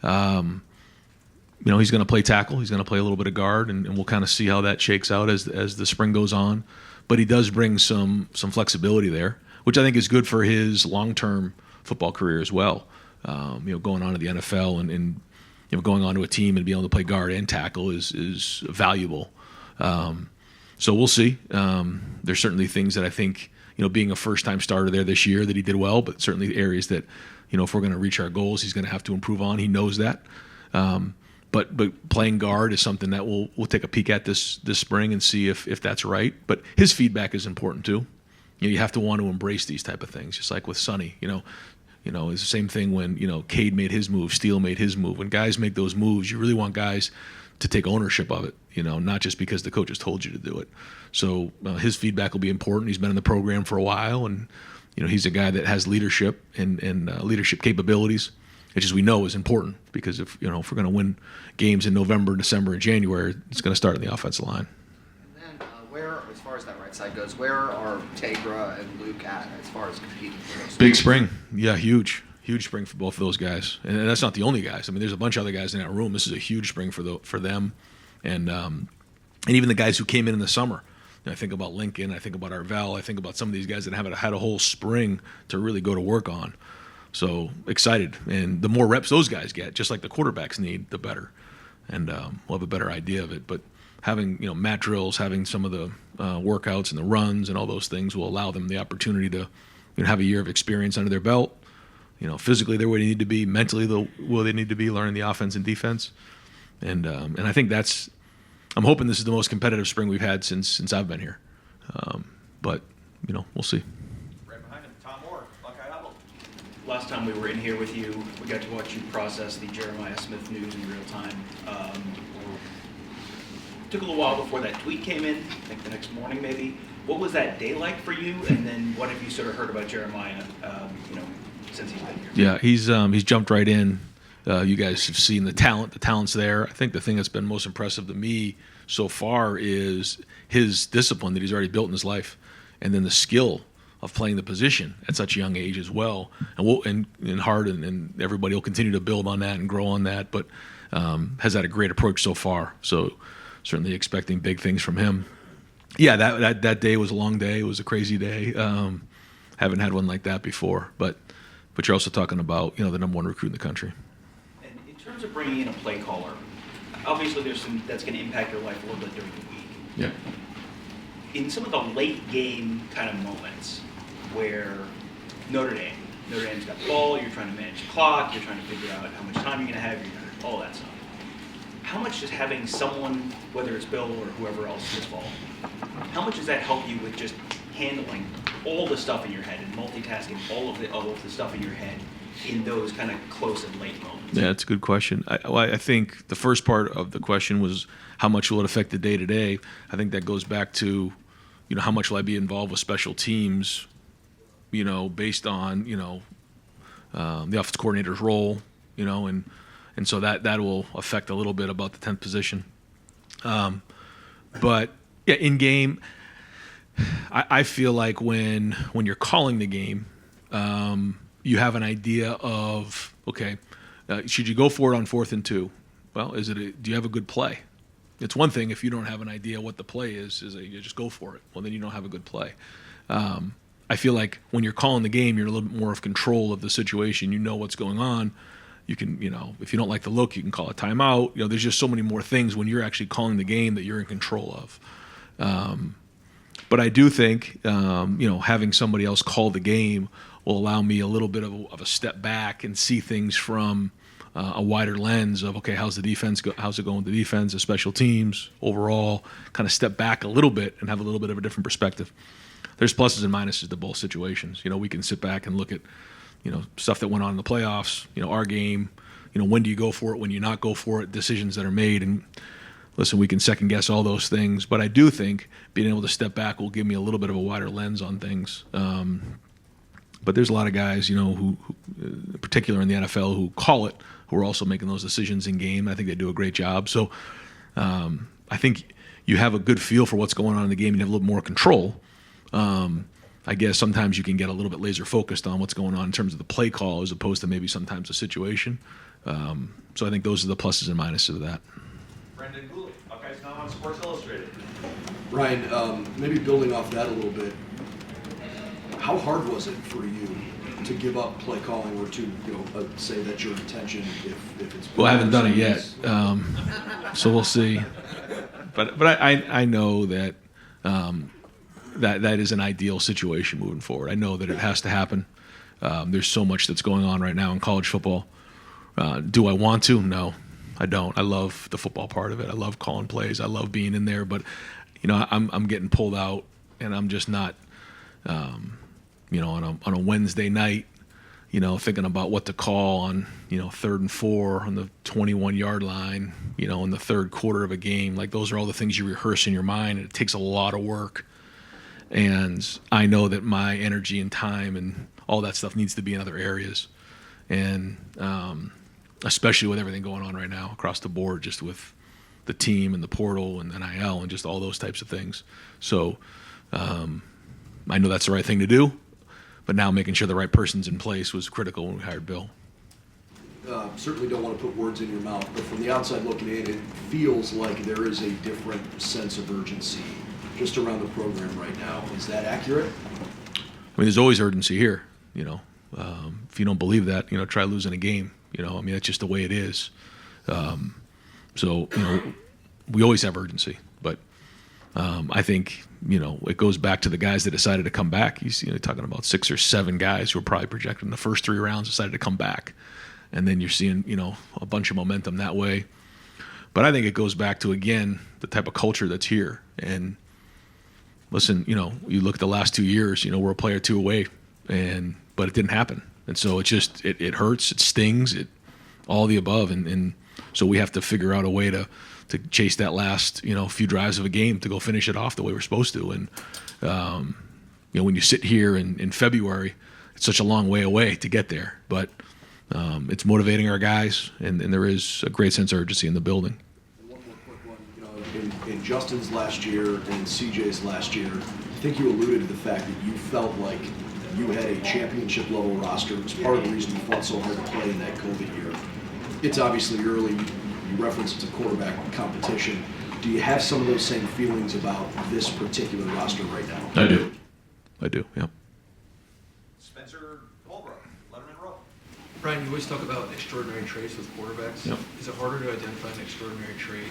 He's going to play tackle. He's going to play a little bit of guard, and we'll kind of see how that shakes out as the spring goes on. But he does bring some flexibility there, which I think is good for his long-term football career as well. Going on to the NFL and going on to a team and being able to play guard and tackle is valuable. So we'll see. There's certainly things that I think, being a first-time starter there this year that he did well, but certainly areas that, if we're going to reach our goals, he's going to have to improve on. He knows that. But playing guard is something that we'll take a peek at this spring and see if that's right. But his feedback is important too. You have to want to embrace these type of things, just like with Sonny. It's the same thing when Cade made his move, Steele made his move. When guys make those moves, you really want guys to take ownership of it. Not just because the coach has told you to do it. So his feedback will be important. He's been in the program for a while, and he's a guy that has leadership and leadership capabilities, which, as we know, is important because if we're going to win games in November, December, and January, it's going to start in the offensive line. And then where, as far as that right side goes, where are Tegra and Luke at as far as competing for those? Big spring, yeah, huge spring for both of those guys, and that's not the only guys. I mean, there's a bunch of other guys in that room. This is a huge spring for them, and even the guys who came in the summer. I think about Lincoln, I think about Arvell, I think about some of these guys that haven't had a whole spring to really go to work on. So excited, and the more reps those guys get, just like the quarterbacks need, the better, and we'll have a better idea of it. But having mat drills, having some of the workouts and the runs and all those things will allow them the opportunity to have a year of experience under their belt. Physically they're where they need to be, mentally where they need to be, learning the offense and defense, and I think I'm hoping this is the most competitive spring we've had since I've been here, but we'll see. Last time we were in here with you, we got to watch you process the Jeremiah Smith news in real time. Took a little while before that tweet came in, I think the next morning maybe. What was that day like for you? And then what have you sort of heard about Jeremiah, since he's been here? Yeah, he's jumped right in. You guys have seen the talent. The talent's there. I think the thing that's been most impressive to me so far is his discipline that he's already built in his life, and then the skill of playing the position at such a young age as well. And Harden and everybody will continue to build on that and grow on that, but has had a great approach so far. So certainly expecting big things from him. Yeah, that day was a long day. It was a crazy day. Haven't had one like that before, but you're also talking about the number one recruit in the country. And in terms of bringing in a play caller, obviously there's that's going to impact your life a little bit during the week. Yeah. In some of the late game kind of moments where Notre Dame's got the ball, you're trying to manage the clock, you're trying to figure out how much time you're going to have, all that stuff. How much does having someone, whether it's Bill or whoever else this fall, how much does that help you with just handling all the stuff in your head and multitasking all of the stuff in your head in those kind of close and late moments? Yeah, that's a good question. I think the first part of the question was how much will it affect the day-to-day. I think that goes back to, how much will I be involved with special teams, based on, the offensive coordinator's role, and so that will affect a little bit about the 10th position. But yeah, in game, I feel like when you're calling the game, you have an idea of, okay, should you go for it on 4th and 2? Well, do you have a good play? It's one thing if you don't have an idea what the play is you just go for it. Well, then you don't have a good play. I feel like when you're calling the game, you're in a little bit more of control of the situation. You know what's going on. You can, if you don't like the look, you can call a timeout. There's just so many more things when you're actually calling the game that you're in control of. But I do think, having somebody else call the game will allow me a little bit of a step back and see things from a wider lens of, okay, how's the defense how's it going with the defense, the special teams, overall, kind of step back a little bit and have a little bit of a different perspective. There's pluses and minuses to both situations. We can sit back and look at, stuff that went on in the playoffs, our game, when do you go for it, when you not go for it, decisions that are made. And listen, we can second guess all those things, but I do think being able to step back will give me a little bit of a wider lens on things. But there's a lot of guys, who in particular in the NFL, who call it, who are also making those decisions in game. I think they do a great job. So I think you have a good feel for what's going on in the game. You have a little more control. I guess sometimes you can get a little bit laser focused on what's going on in terms of the play call as opposed to maybe sometimes the situation. So I think those are the pluses and minuses of that. Brendan Gooley, Buckeyes Now on Sports Illustrated. Ryan, maybe building off that a little bit, how hard was it for you to give up play calling or to say that's your intention if it's... Well, I haven't done it yet, so we'll see. But I know that that is an ideal situation moving forward. I know that it has to happen. There's so much that's going on right now in college football. Do I want to? No, I don't. I love the football part of it. I love calling plays. I love being in there. But I'm getting pulled out, and I'm just not. On a Wednesday night, thinking about what to call on 3rd and 4 on the 21-yard line, in the third quarter of a game. Like, those are all the things you rehearse in your mind, and it takes a lot of work. And I know that my energy and time and all that stuff needs to be in other areas. And especially with everything going on right now across the board, just with the team and the portal and NIL and just all those types of things. So I know that's the right thing to do, but now making sure the right person's in place was critical when we hired Bill. Certainly don't want to put words in your mouth, but from the outside looking in, it feels like there is a different sense of urgency just around the program right now. Is that accurate? I mean, there's always urgency here, If you don't believe that, try losing a game. That's just the way it is. So we always have urgency, but I think, it goes back to the guys that decided to come back. He's talking about 6 or 7 guys who were probably projected in the first 3 rounds decided to come back. And then you're seeing, a bunch of momentum that way. But I think it goes back to, again, the type of culture that's here. And listen, you look at the last 2 years, we're a player 2 away, but it didn't happen. And so it just, it hurts, it stings, all the above. And so we have to figure out a way to chase that last, few drives of a game to go finish it off the way we're supposed to. And, when you sit here in February, it's such a long way away to get there. But it's motivating our guys, and there is a great sense of urgency in the building. One more quick one. In Justin's last year and CJ's last year, I think you alluded to the fact that you felt like you had a championship level roster. It was part of the reason you fought so hard to play in that COVID year. It's obviously early. You referenced it's a quarterback competition. Do you have some of those same feelings about this particular roster right now? I do, yeah. Spencer Holbrook, Letterman Row. Brian, you always talk about extraordinary traits with quarterbacks. Yep. Is it harder to identify an extraordinary trait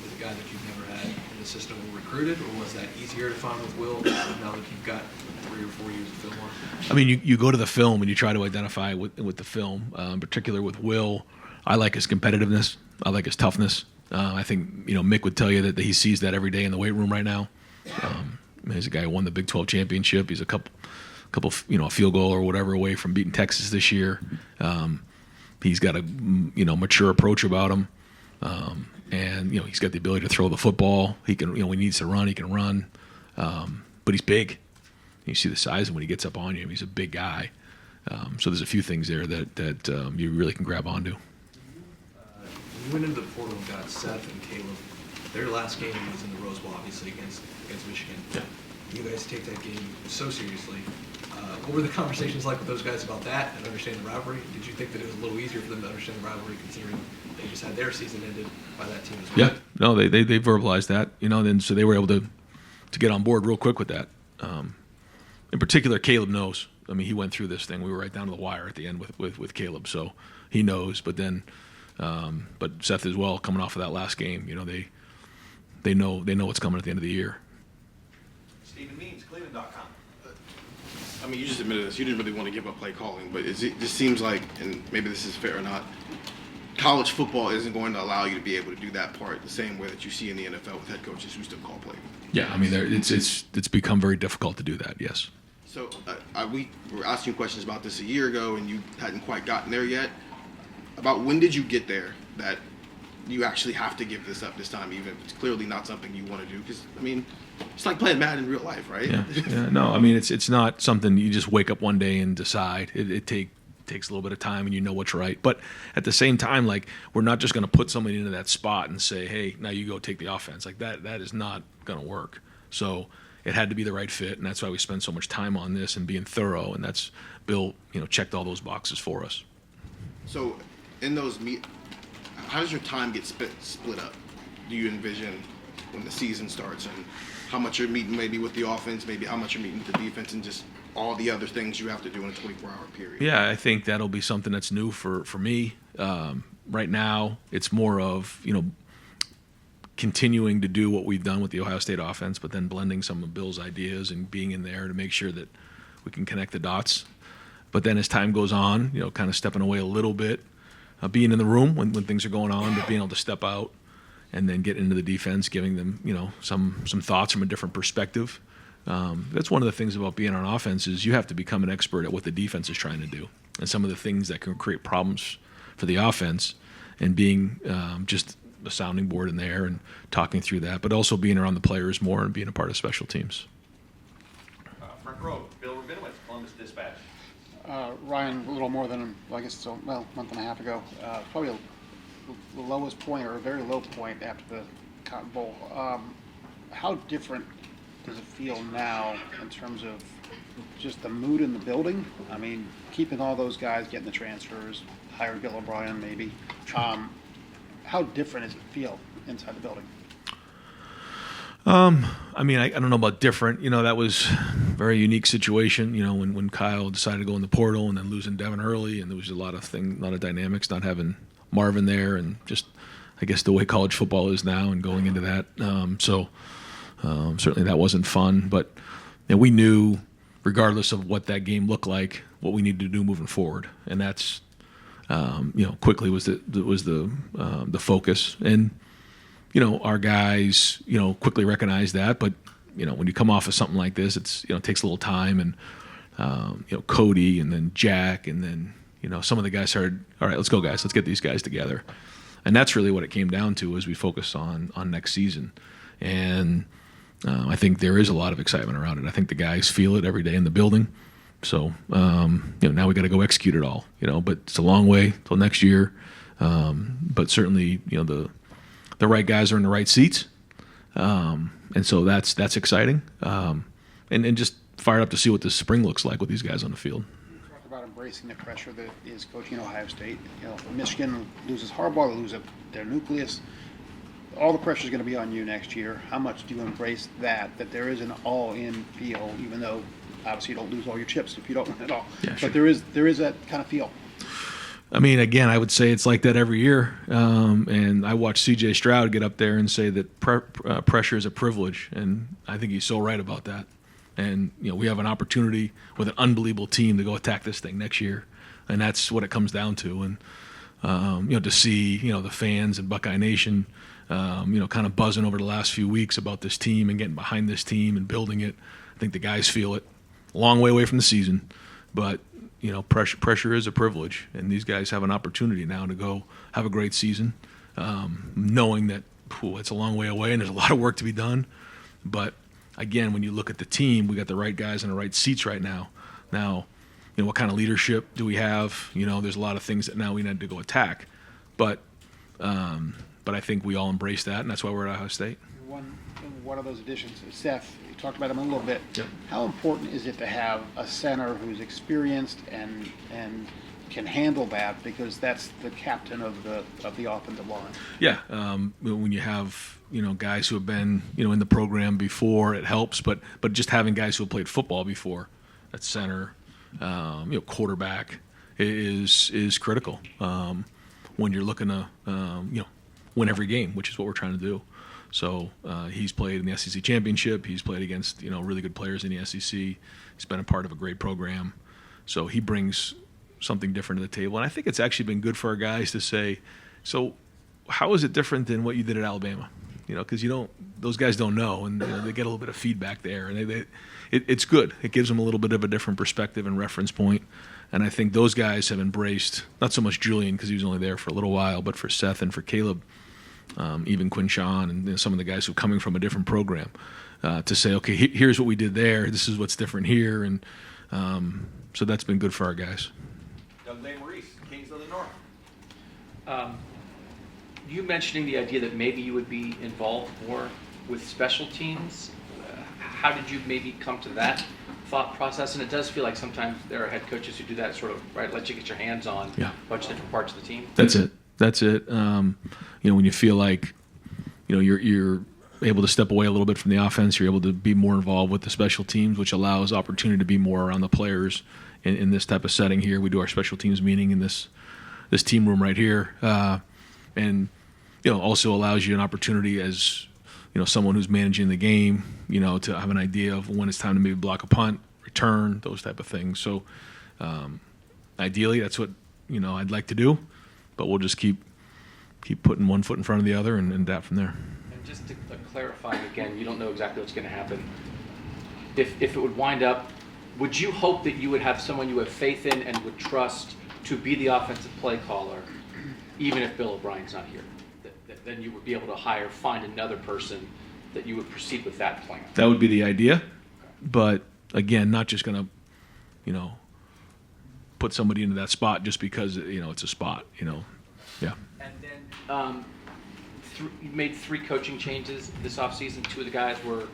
with a guy that you've never had in the system or recruited, or was that easier to find with Will now that you've got 3 or 4 years of film on? I mean, you go to the film and you try to identify with the film, in particular with Will. I like his competitiveness. I like his toughness. I think, Mick would tell you that he sees that every day in the weight room right now. He's a guy who won the Big 12 championship. He's a couple, a field goal or whatever away from beating Texas this year. He's got a, mature approach about him. And, he's got the ability to throw the football. He can, when he needs to run, he can run. But he's big. You see the size of him when he gets up on you. He's a big guy. So there's a few things there that you really can grab onto. You went into the portal and got Seth and Caleb. Their last game was in the Rose Bowl, obviously, against Michigan. Yeah. You guys take that game so seriously. What were the conversations like with those guys about that and understanding the rivalry? Did you think that it was a little easier for them to understand the rivalry, considering they just had their season ended by that team as well? Yeah, no, they verbalized that, then so they were able to get on board real quick with that. In particular, Caleb knows. I mean, he went through this thing. We were right down to the wire at the end with Caleb, so he knows. But then, but Seth as well, coming off of that last game, they know what's coming at the end of the year. Stephen Means, Cleveland.com. I mean, you just admitted this. You didn't really want to give up play calling, but it just seems like, and maybe this is fair or not, college football isn't going to allow you to be able to do that part the same way that you see in the NFL with head coaches who still call play. Yeah, I mean, it's become very difficult to do that. Yes. So we were asking questions about this a year ago, and you hadn't quite gotten there yet. About when did you get there that you actually have to give this up this time, even if it's clearly not something you want to do? Because, I mean, it's like playing Madden in real life, right? Yeah. No, I mean, it's not something you just wake up one day and decide. It takes a little bit of time, and you know what's right. But at the same time, like, we're not just going to put somebody into that spot and say, hey, now you go take the offense. Like, that is not going to work. So it had to be the right fit, and that's why we spend so much time on this and being thorough. And that's Bill, checked all those boxes for us. So in those how does your time get split up? Do you envision when the season starts, and how much you're meeting maybe with the offense, maybe how much you're meeting with the defense, and just all the other things you have to do in a 24-hour period? Yeah, I think that'll be something that's new for me. Right now, it's more of, continuing to do what we've done with the Ohio State offense, but then blending some of Bill's ideas and being in there to make sure that we can connect the dots. But then as time goes on, kind of stepping away a little bit, being in the room when things are going on, but being able to step out and then get into the defense, giving them, some thoughts from a different perspective. That's one of the things about being on offense is you have to become an expert at what the defense is trying to do and some of the things that can create problems for the offense, and being just a sounding board in there and talking through that, but also being around the players more and being a part of special teams. Front row, Bill Rabinowitz, Columbus Dispatch. Ryan, a little more than, I guess it's a month and a half ago, probably the lowest point or a very low point after the Cotton Bowl. How different does it feel now in terms of just the mood in the building? I mean, keeping all those guys, getting the transfers, hiring Bill O'Brien maybe. How different does it feel inside the building? I don't know about different. That was a very unique situation, when Kyle decided to go in the portal and then losing Devin early, and there was a lot of dynamics, not having Marvin there, and just, I guess, the way college football is now and going into that. Certainly that wasn't fun, but we knew, regardless of what that game looked like, what we needed to do moving forward, and that's quickly was the focus. And our guys quickly recognized that, but when you come off of something like this, it's it takes a little time, and Cody and then Jack and then some of the guys started, all right, let's go, guys, let's get these guys together. And that's really what it came down to as we focus on next season. And I think there is a lot of excitement around it. I think the guys feel it every day in the building. So, now we got to go execute it all, but it's a long way till next year. But certainly, the right guys are in the right seats. And so that's exciting. And just fired up to see what this spring looks like with these guys on the field. You talked about embracing the pressure that is coaching Ohio State. Michigan loses Harbaugh, they lose their nucleus. All the pressure is going to be on you next year. How much do you embrace that there is an all-in feel, even though obviously you don't lose all your chips if you don't win at all. Yeah, sure. But there is that kind of feel. Again, I would say it's like that every year. And I watched C.J. Stroud get up there and say that pressure is a privilege, and I think he's so right about that. And we have an opportunity with an unbelievable team to go attack this thing next year, and that's what it comes down to. And to see the fans and BuckeyeNation, kind of buzzing over the last few weeks about this team and getting behind this team and building it. I think the guys feel it. Long way away from the season, but pressure is a privilege, and these guys have an opportunity now to go have a great season, knowing that it's a long way away and there's a lot of work to be done. But again, when you look at the team, we got the right guys in the right seats right now. Now, what kind of leadership do we have? There's a lot of things that now we need to go attack, but I think we all embrace that, and that's why we're at Ohio State. One of those additions, Seth, you talked about him a little bit. Yep. How important is it to have a center who's experienced and can handle that, because that's the captain of the offensive line? Yeah, when you have guys who have been in the program before, it helps. But just having guys who have played football before at center, quarterback is critical when you're looking to win every game, which is what we're trying to do. So he's played in the SEC championship. He's played against really good players in the SEC. He's been a part of a great program. So he brings something different to the table. And I think it's actually been good for our guys to say, so how is it different than what you did at Alabama? Because those guys don't know, and they get a little bit of feedback there, and it's good. It gives them a little bit of a different perspective and reference point. And I think those guys have embraced, not so much Julian because he was only there for a little while, but for Seth and for Caleb, even Quinshawn and some of the guys who are coming from a different program, to say, okay, here's what we did there. This is what's different here. And so that's been good for our guys. Douglas Maurice, Kings of the North. You mentioning the idea that maybe you would be involved more with special teams. How did you maybe come to that thought process? And it does feel like sometimes there are head coaches who do that sort of, right, let you get your hands on a bunch of different parts of the team. That's it. When you feel like, you're able to step away a little bit from the offense, you're able to be more involved with the special teams, which allows opportunity to be more around the players in this type of setting here. We do our special teams meeting in this team room right here. And also allows you an opportunity as, someone who's managing the game, to have an idea of when it's time to maybe block a punt, return, those type of things. So ideally, that's what, I'd like to do, but we'll just keep putting one foot in front of the other and adapt from there. And just to clarify again, you don't know exactly what's going to happen. If it would wind up, would you hope that you would have someone you have faith in and would trust to be the offensive play caller, even if Bill O'Brien's not here? Then you would be able to find another person that you would proceed with that plan. That would be the idea, but again, not just going to, put somebody into that spot just because it's a spot. Yeah. And then you made 3 coaching changes this offseason. 2 of the guys were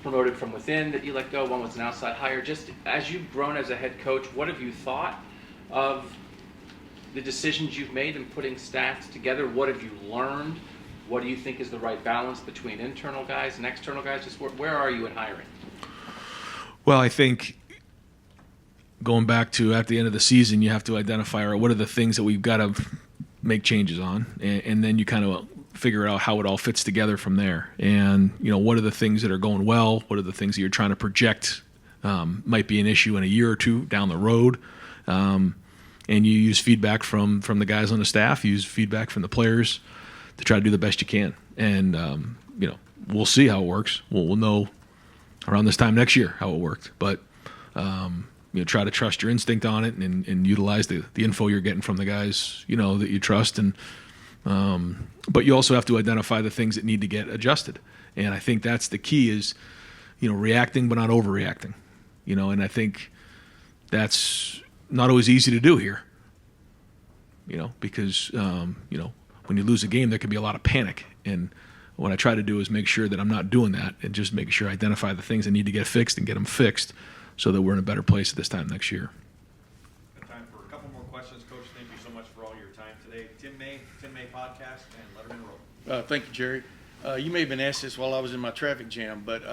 promoted from within that you let go. 1 was an outside hire. Just as you've grown as a head coach, what have you thought of the decisions you've made in putting staffs together? What have you learned? What do you think is the right balance between internal guys and external guys? Just where are you in hiring? Well, I think going back to at the end of the season, you have to identify what are the things that we've got to make changes on, and then you kind of figure out how it all fits together from there. And what are the things that are going well? What are the things that you're trying to project might be an issue in a year or 2 down the road? And you use feedback from the guys on the staff, you use feedback from the players to try to do the best you can. And, we'll see how it works. We'll know around this time next year how it worked. But, try to trust your instinct on it and utilize the info you're getting from the guys, that you trust. And but you also have to identify the things that need to get adjusted. And I think that's the key is, reacting but not overreacting. And I think that's not always easy to do here, because, when you lose a game, there can be a lot of panic. And what I try to do is make sure that I'm not doing that and just make sure I identify the things that need to get fixed and get them fixed so that we're in a better place at this time next year. Got time for a couple more questions. Coach, thank you so much for all your time today. Tim May Podcast, and Letterman Road. Thank you, Jerry. You may have been asked this while I was in my traffic jam, but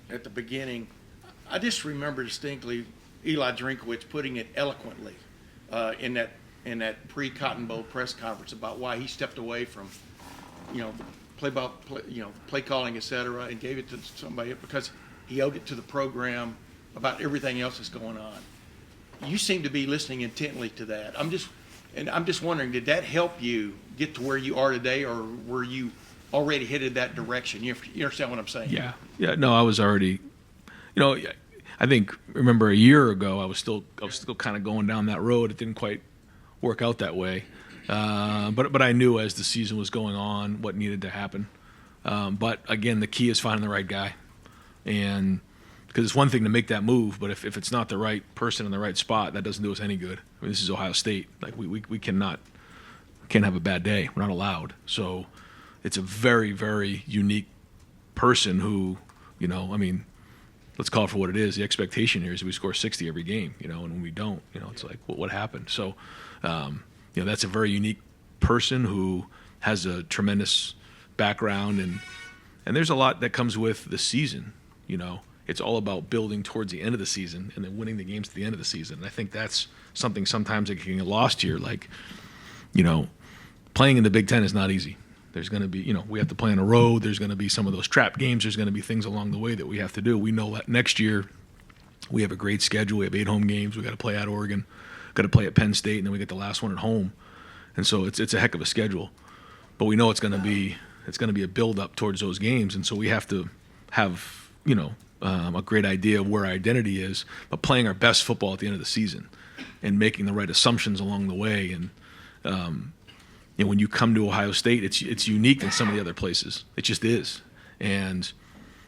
at the beginning, I just remember distinctly Eli Drinkowitz putting it eloquently in that pre-Cotton Bowl press conference about why he stepped away from, play calling, etc., and gave it to somebody because he owed it to the program about everything else that's going on. You seem to be listening intently to that. I'm just wondering, did that help you get to where you are today, or were you already headed that direction? You understand what I'm saying? Yeah. No, I was already, I think, remember a year ago, I was still kind of going down that road. It didn't quite work out that way. But I knew as the season was going on what needed to happen. But again, the key is finding the right guy. And because it's one thing to make that move, but if it's not the right person in the right spot, that doesn't do us any good. I mean, this is Ohio State. Like we can't have a bad day. We're not allowed. So it's a very, very unique person who, let's call it for what it is. The expectation here is we score 60 every game, and when we don't, it's like, what happened? So, that's a very unique person who has a tremendous background, and there's a lot that comes with the season. It's all about building towards the end of the season and then winning the games at the end of the season. And I think that's something sometimes that can get lost here. Like, playing in the Big Ten is not easy. There's going to be, we have to play on a road. There's going to be some of those trap games. There's going to be things along the way that we have to do. We know that next year we have a great schedule. We have 8 home games. We got to play at Oregon, got to play at Penn State, and then we get the last one at home. And so it's a heck of a schedule. But we know it's going to be a build up towards those games, and so we have to have a great idea of where our identity is, but playing our best football at the end of the season and making the right assumptions along the way. And when you come to Ohio State, it's unique than some of the other places. It just is. And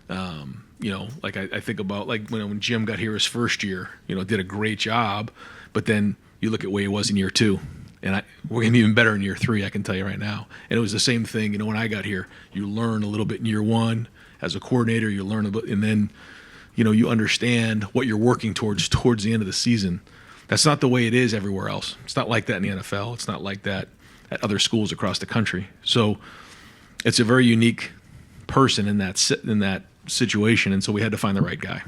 like I think about like when Jim got here his first year, did a great job, but then you look at where he was in year 2, and we're going to be even better in year 3, I can tell you right now. And it was the same thing, when I got here. You learn a little bit in year 1 as a coordinator. You learn a bit, and then, you understand what you're working towards the end of the season. That's not the way it is everywhere else. It's not like that in the NFL. It's not like that at other schools across the country. So it's a very unique person in that situation, and so we had to find the right guy.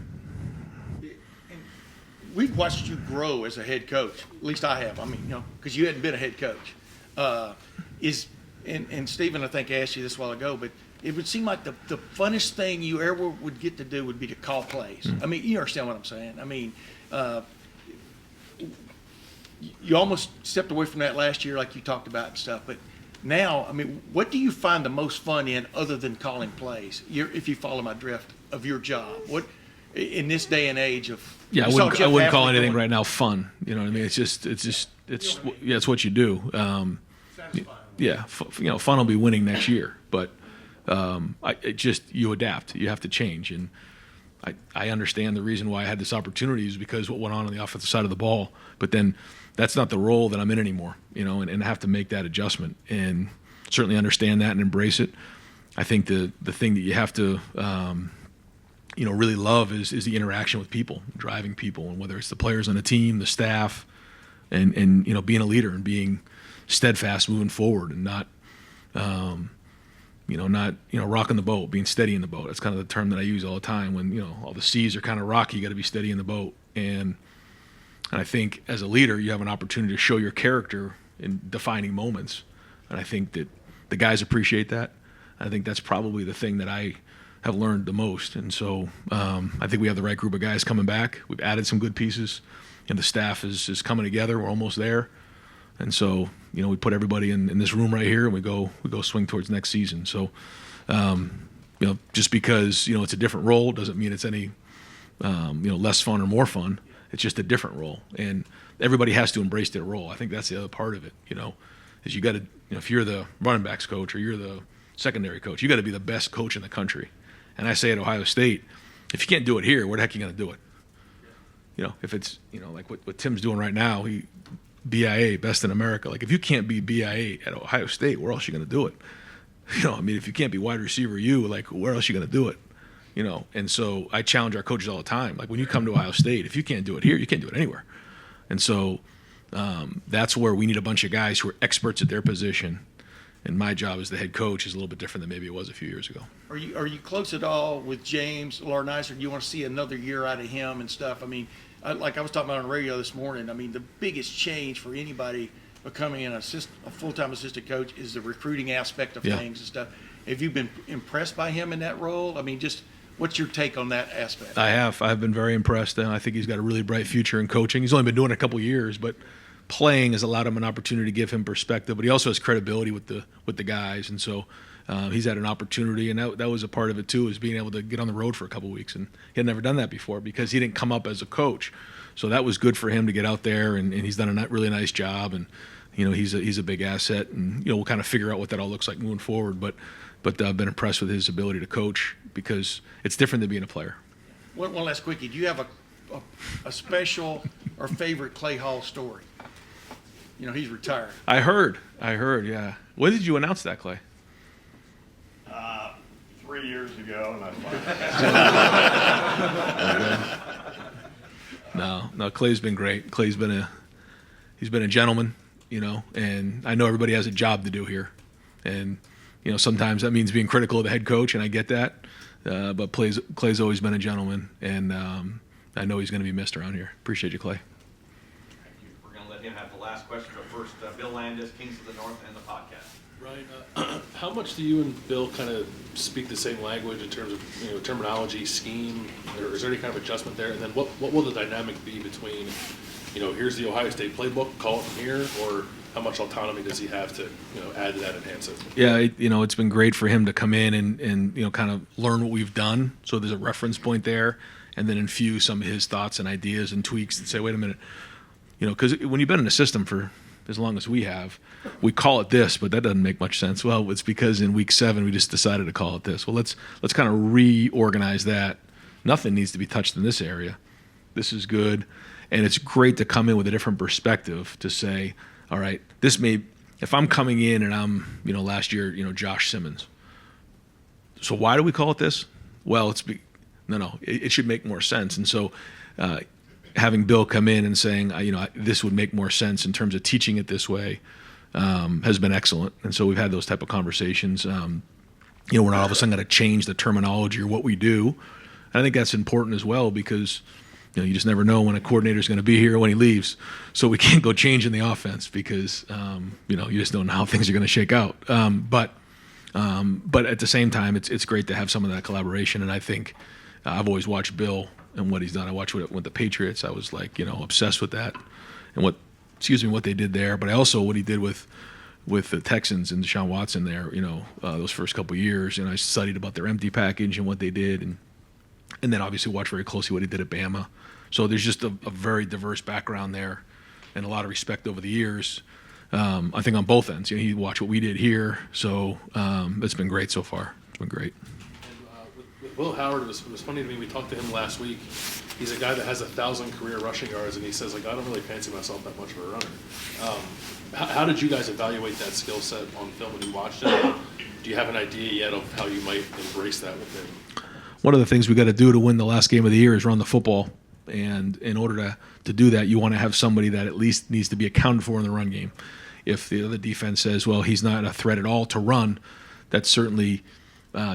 We've watched you grow as a head coach. At least I have. I mean, because you hadn't been a head coach. And Stephen, I think, asked you this a while ago, but it would seem like the funnest thing you ever would get to do would be to call plays. I mean, you understand what I'm saying. I mean, you almost stepped away from that last year like you talked about and stuff, but now, I mean, what do you find the most fun in other than calling plays, if you follow my drift, of your job? What, in this day and age of... Yeah, I wouldn't call anything right now fun. You know what I mean? It's what you do. Fun will be winning next year, but you adapt. You have to change, and I understand the reason why I had this opportunity is because what went on the offensive side of the ball. But then that's not the role that I'm in anymore, and I have to make that adjustment and certainly understand that and embrace it. I think the thing that you have to really love is the interaction with people, driving people, and whether it's the players on the team, the staff, and being a leader and being steadfast moving forward and not rocking the boat, being steady in the boat. That's kind of the term that I use all the time when all the seas are kind of rocky. You got to be steady in the boat, and I think as a leader you have an opportunity to show your character in defining moments, and I think that the guys appreciate that. I think that's probably the thing that I have learned the most, and so I think we have the right group of guys coming back. We've added some good pieces, and the staff is coming together. We're almost there, and so we put everybody in this room right here, and we go swing towards next season. So just because it's a different role doesn't mean it's any less fun or more fun. It's just a different role, and everybody has to embrace their role. I think that's the other part of it. Is you got to if you're the running backs coach or you're the secondary coach, you got to be the best coach in the country. And I say at Ohio State, if you can't do it here, where the heck are you going to do it? If it's like what Tim's doing right now, he BIA, best in America. Like if you can't be BIA at Ohio State, where else are you going to do it? If you can't be wide receiver like where else are you going to do it? And so I challenge our coaches all the time. Like when you come to Ohio State, if you can't do it here, you can't do it anywhere. And so that's where we need a bunch of guys who are experts at their position. And my job as the head coach is a little bit different than maybe it was a few years ago. Are you close at all with James Larnicer? Do you want to see another year out of him and stuff? I mean, like I was talking about on the radio this morning, I mean, the biggest change for anybody becoming a full-time assistant coach is the recruiting aspect of things and stuff. Have you been impressed by him in that role? I mean, just what's your take on that aspect? I've been very impressed, and I think he's got a really bright future in coaching. He's only been doing it a couple of years, but playing has allowed him an opportunity to give him perspective, but he also has credibility with the guys, and so he's had an opportunity, and that was a part of it too, is being able to get on the road for a couple of weeks, and he had never done that before because he didn't come up as a coach, so that was good for him to get out there, and he's done a really nice job, and he's a big asset, and we'll kind of figure out what that all looks like moving forward, but I've been impressed with his ability to coach because it's different than being a player. One last quickie. Do you have a special or favorite Clay Hall story? He's retired. I heard, yeah. When did you announce that, Clay? 3 years ago, and I finally. No, Clay's been great. Clay's been he's been a gentleman, and I know everybody has a job to do here. And, sometimes that means being critical of the head coach, and I get that. But Clay's always been a gentleman, and I know he's going to be missed around here. Appreciate you, Clay. We're going to let him have the last question, but first, Bill Landis, Kings of the North, and the podcast. Ryan, how much do you and Bill kind of speak the same language in terms of terminology, scheme, or is there any kind of adjustment there? And then what will the dynamic be between, here's the Ohio State playbook, call it from here, or how much autonomy does he have to add to that, enhance it? Yeah, it's been great for him to come in and kind of learn what we've done. So there's a reference point there, and then infuse some of his thoughts and ideas and tweaks and say, wait a minute, because when you've been in a system for as long as we have, we call it this, but that doesn't make much sense. Well, it's because in week 7 we just decided to call it this. Well, let's kind of reorganize that. Nothing needs to be touched in this area. This is good. And it's great to come in with a different perspective to say, all right, if I'm coming in and I'm, last year, Josh Simmons. So why do we call it this? Well, it should make more sense. And so having Bill come in and saying, this would make more sense in terms of teaching it this way has been excellent. And so we've had those type of conversations. We're not all of a sudden going to change the terminology or what we do. And I think that's important as well because you just never know when a coordinator is going to be here or when he leaves. So we can't go changing the offense because you just don't know how things are going to shake out. But at the same time, it's great to have some of that collaboration. And I think I've always watched Bill and what he's done. I watched with the Patriots. I was obsessed with that and what they did there. But I also what he did with the Texans and Deshaun Watson there. Those first couple of years, and I studied about their empty package and what they did, and then obviously watched very closely what he did at Bama. So there's just a very diverse background there, and a lot of respect over the years. I think on both ends. He watched what we did here, so it's been great so far. It's been great. With Will Howard, it was funny to me. We talked to him last week. He's a guy that has 1,000 career rushing yards, and he says, I don't really fancy myself that much of a runner. How did you guys evaluate that skill set on film when you watched it? Do you have an idea yet of how you might embrace that with him? One of the things we got to do to win the last game of the year is run the football. And in order to do that, you want to have somebody that at least needs to be accounted for in the run game. If the other defense says, well, he's not a threat at all to run, that certainly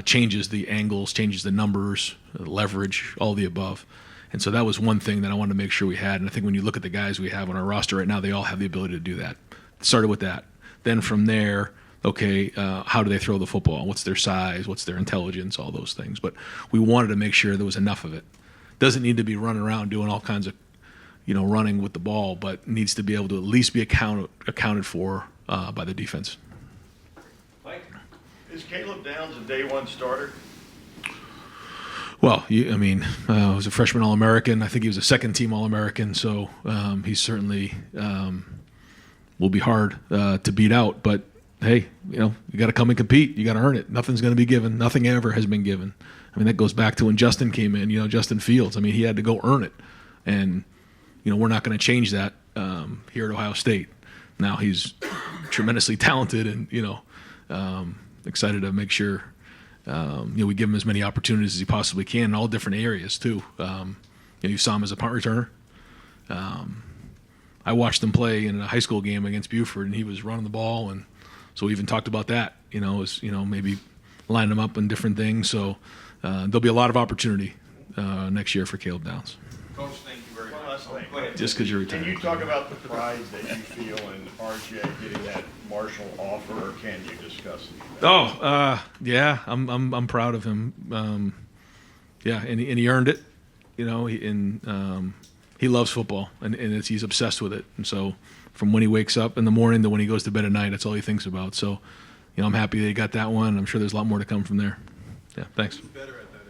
changes the angles, changes the numbers, leverage, all the above. And so that was one thing that I wanted to make sure we had. And I think when you look at the guys we have on our roster right now, they all have the ability to do that. Started with that. Then from there, okay, how do they throw the football? What's their size? What's their intelligence? All those things. But we wanted to make sure there was enough of it. Doesn't need to be running around doing all kinds of, running with the ball, but needs to be able to at least be accounted for by the defense. Mike, is Caleb Downs a day one starter? Well, he was a freshman All-American. I think he was a second-team All-American, so he certainly will be hard to beat out. But, hey, you got to come and compete. You got to earn it. Nothing's going to be given. Nothing ever has been given. That goes back to when Justin came in, Justin Fields. He had to go earn it. And, we're not going to change that here at Ohio State. Now he's tremendously talented and, excited to make sure, we give him as many opportunities as he possibly can in all different areas, too. You saw him as a punt returner. I watched him play in a high school game against Buford, and he was running the ball. And so we even talked about that, maybe line him up in different things. So, there'll be a lot of opportunity next year for Caleb Downs. Coach, thank you very much. One last thing. Go ahead. Just because you're retired. Can you talk about the pride that you feel in RJ getting that Marshall offer, or can you discuss it? Yeah, I'm proud of him. And he earned it. He loves football, and he's obsessed with it. And so, from when he wakes up in the morning to when he goes to bed at night, that's all he thinks about. So, I'm happy that he got that one. I'm sure there's a lot more to come from there. Yeah, thanks. Better at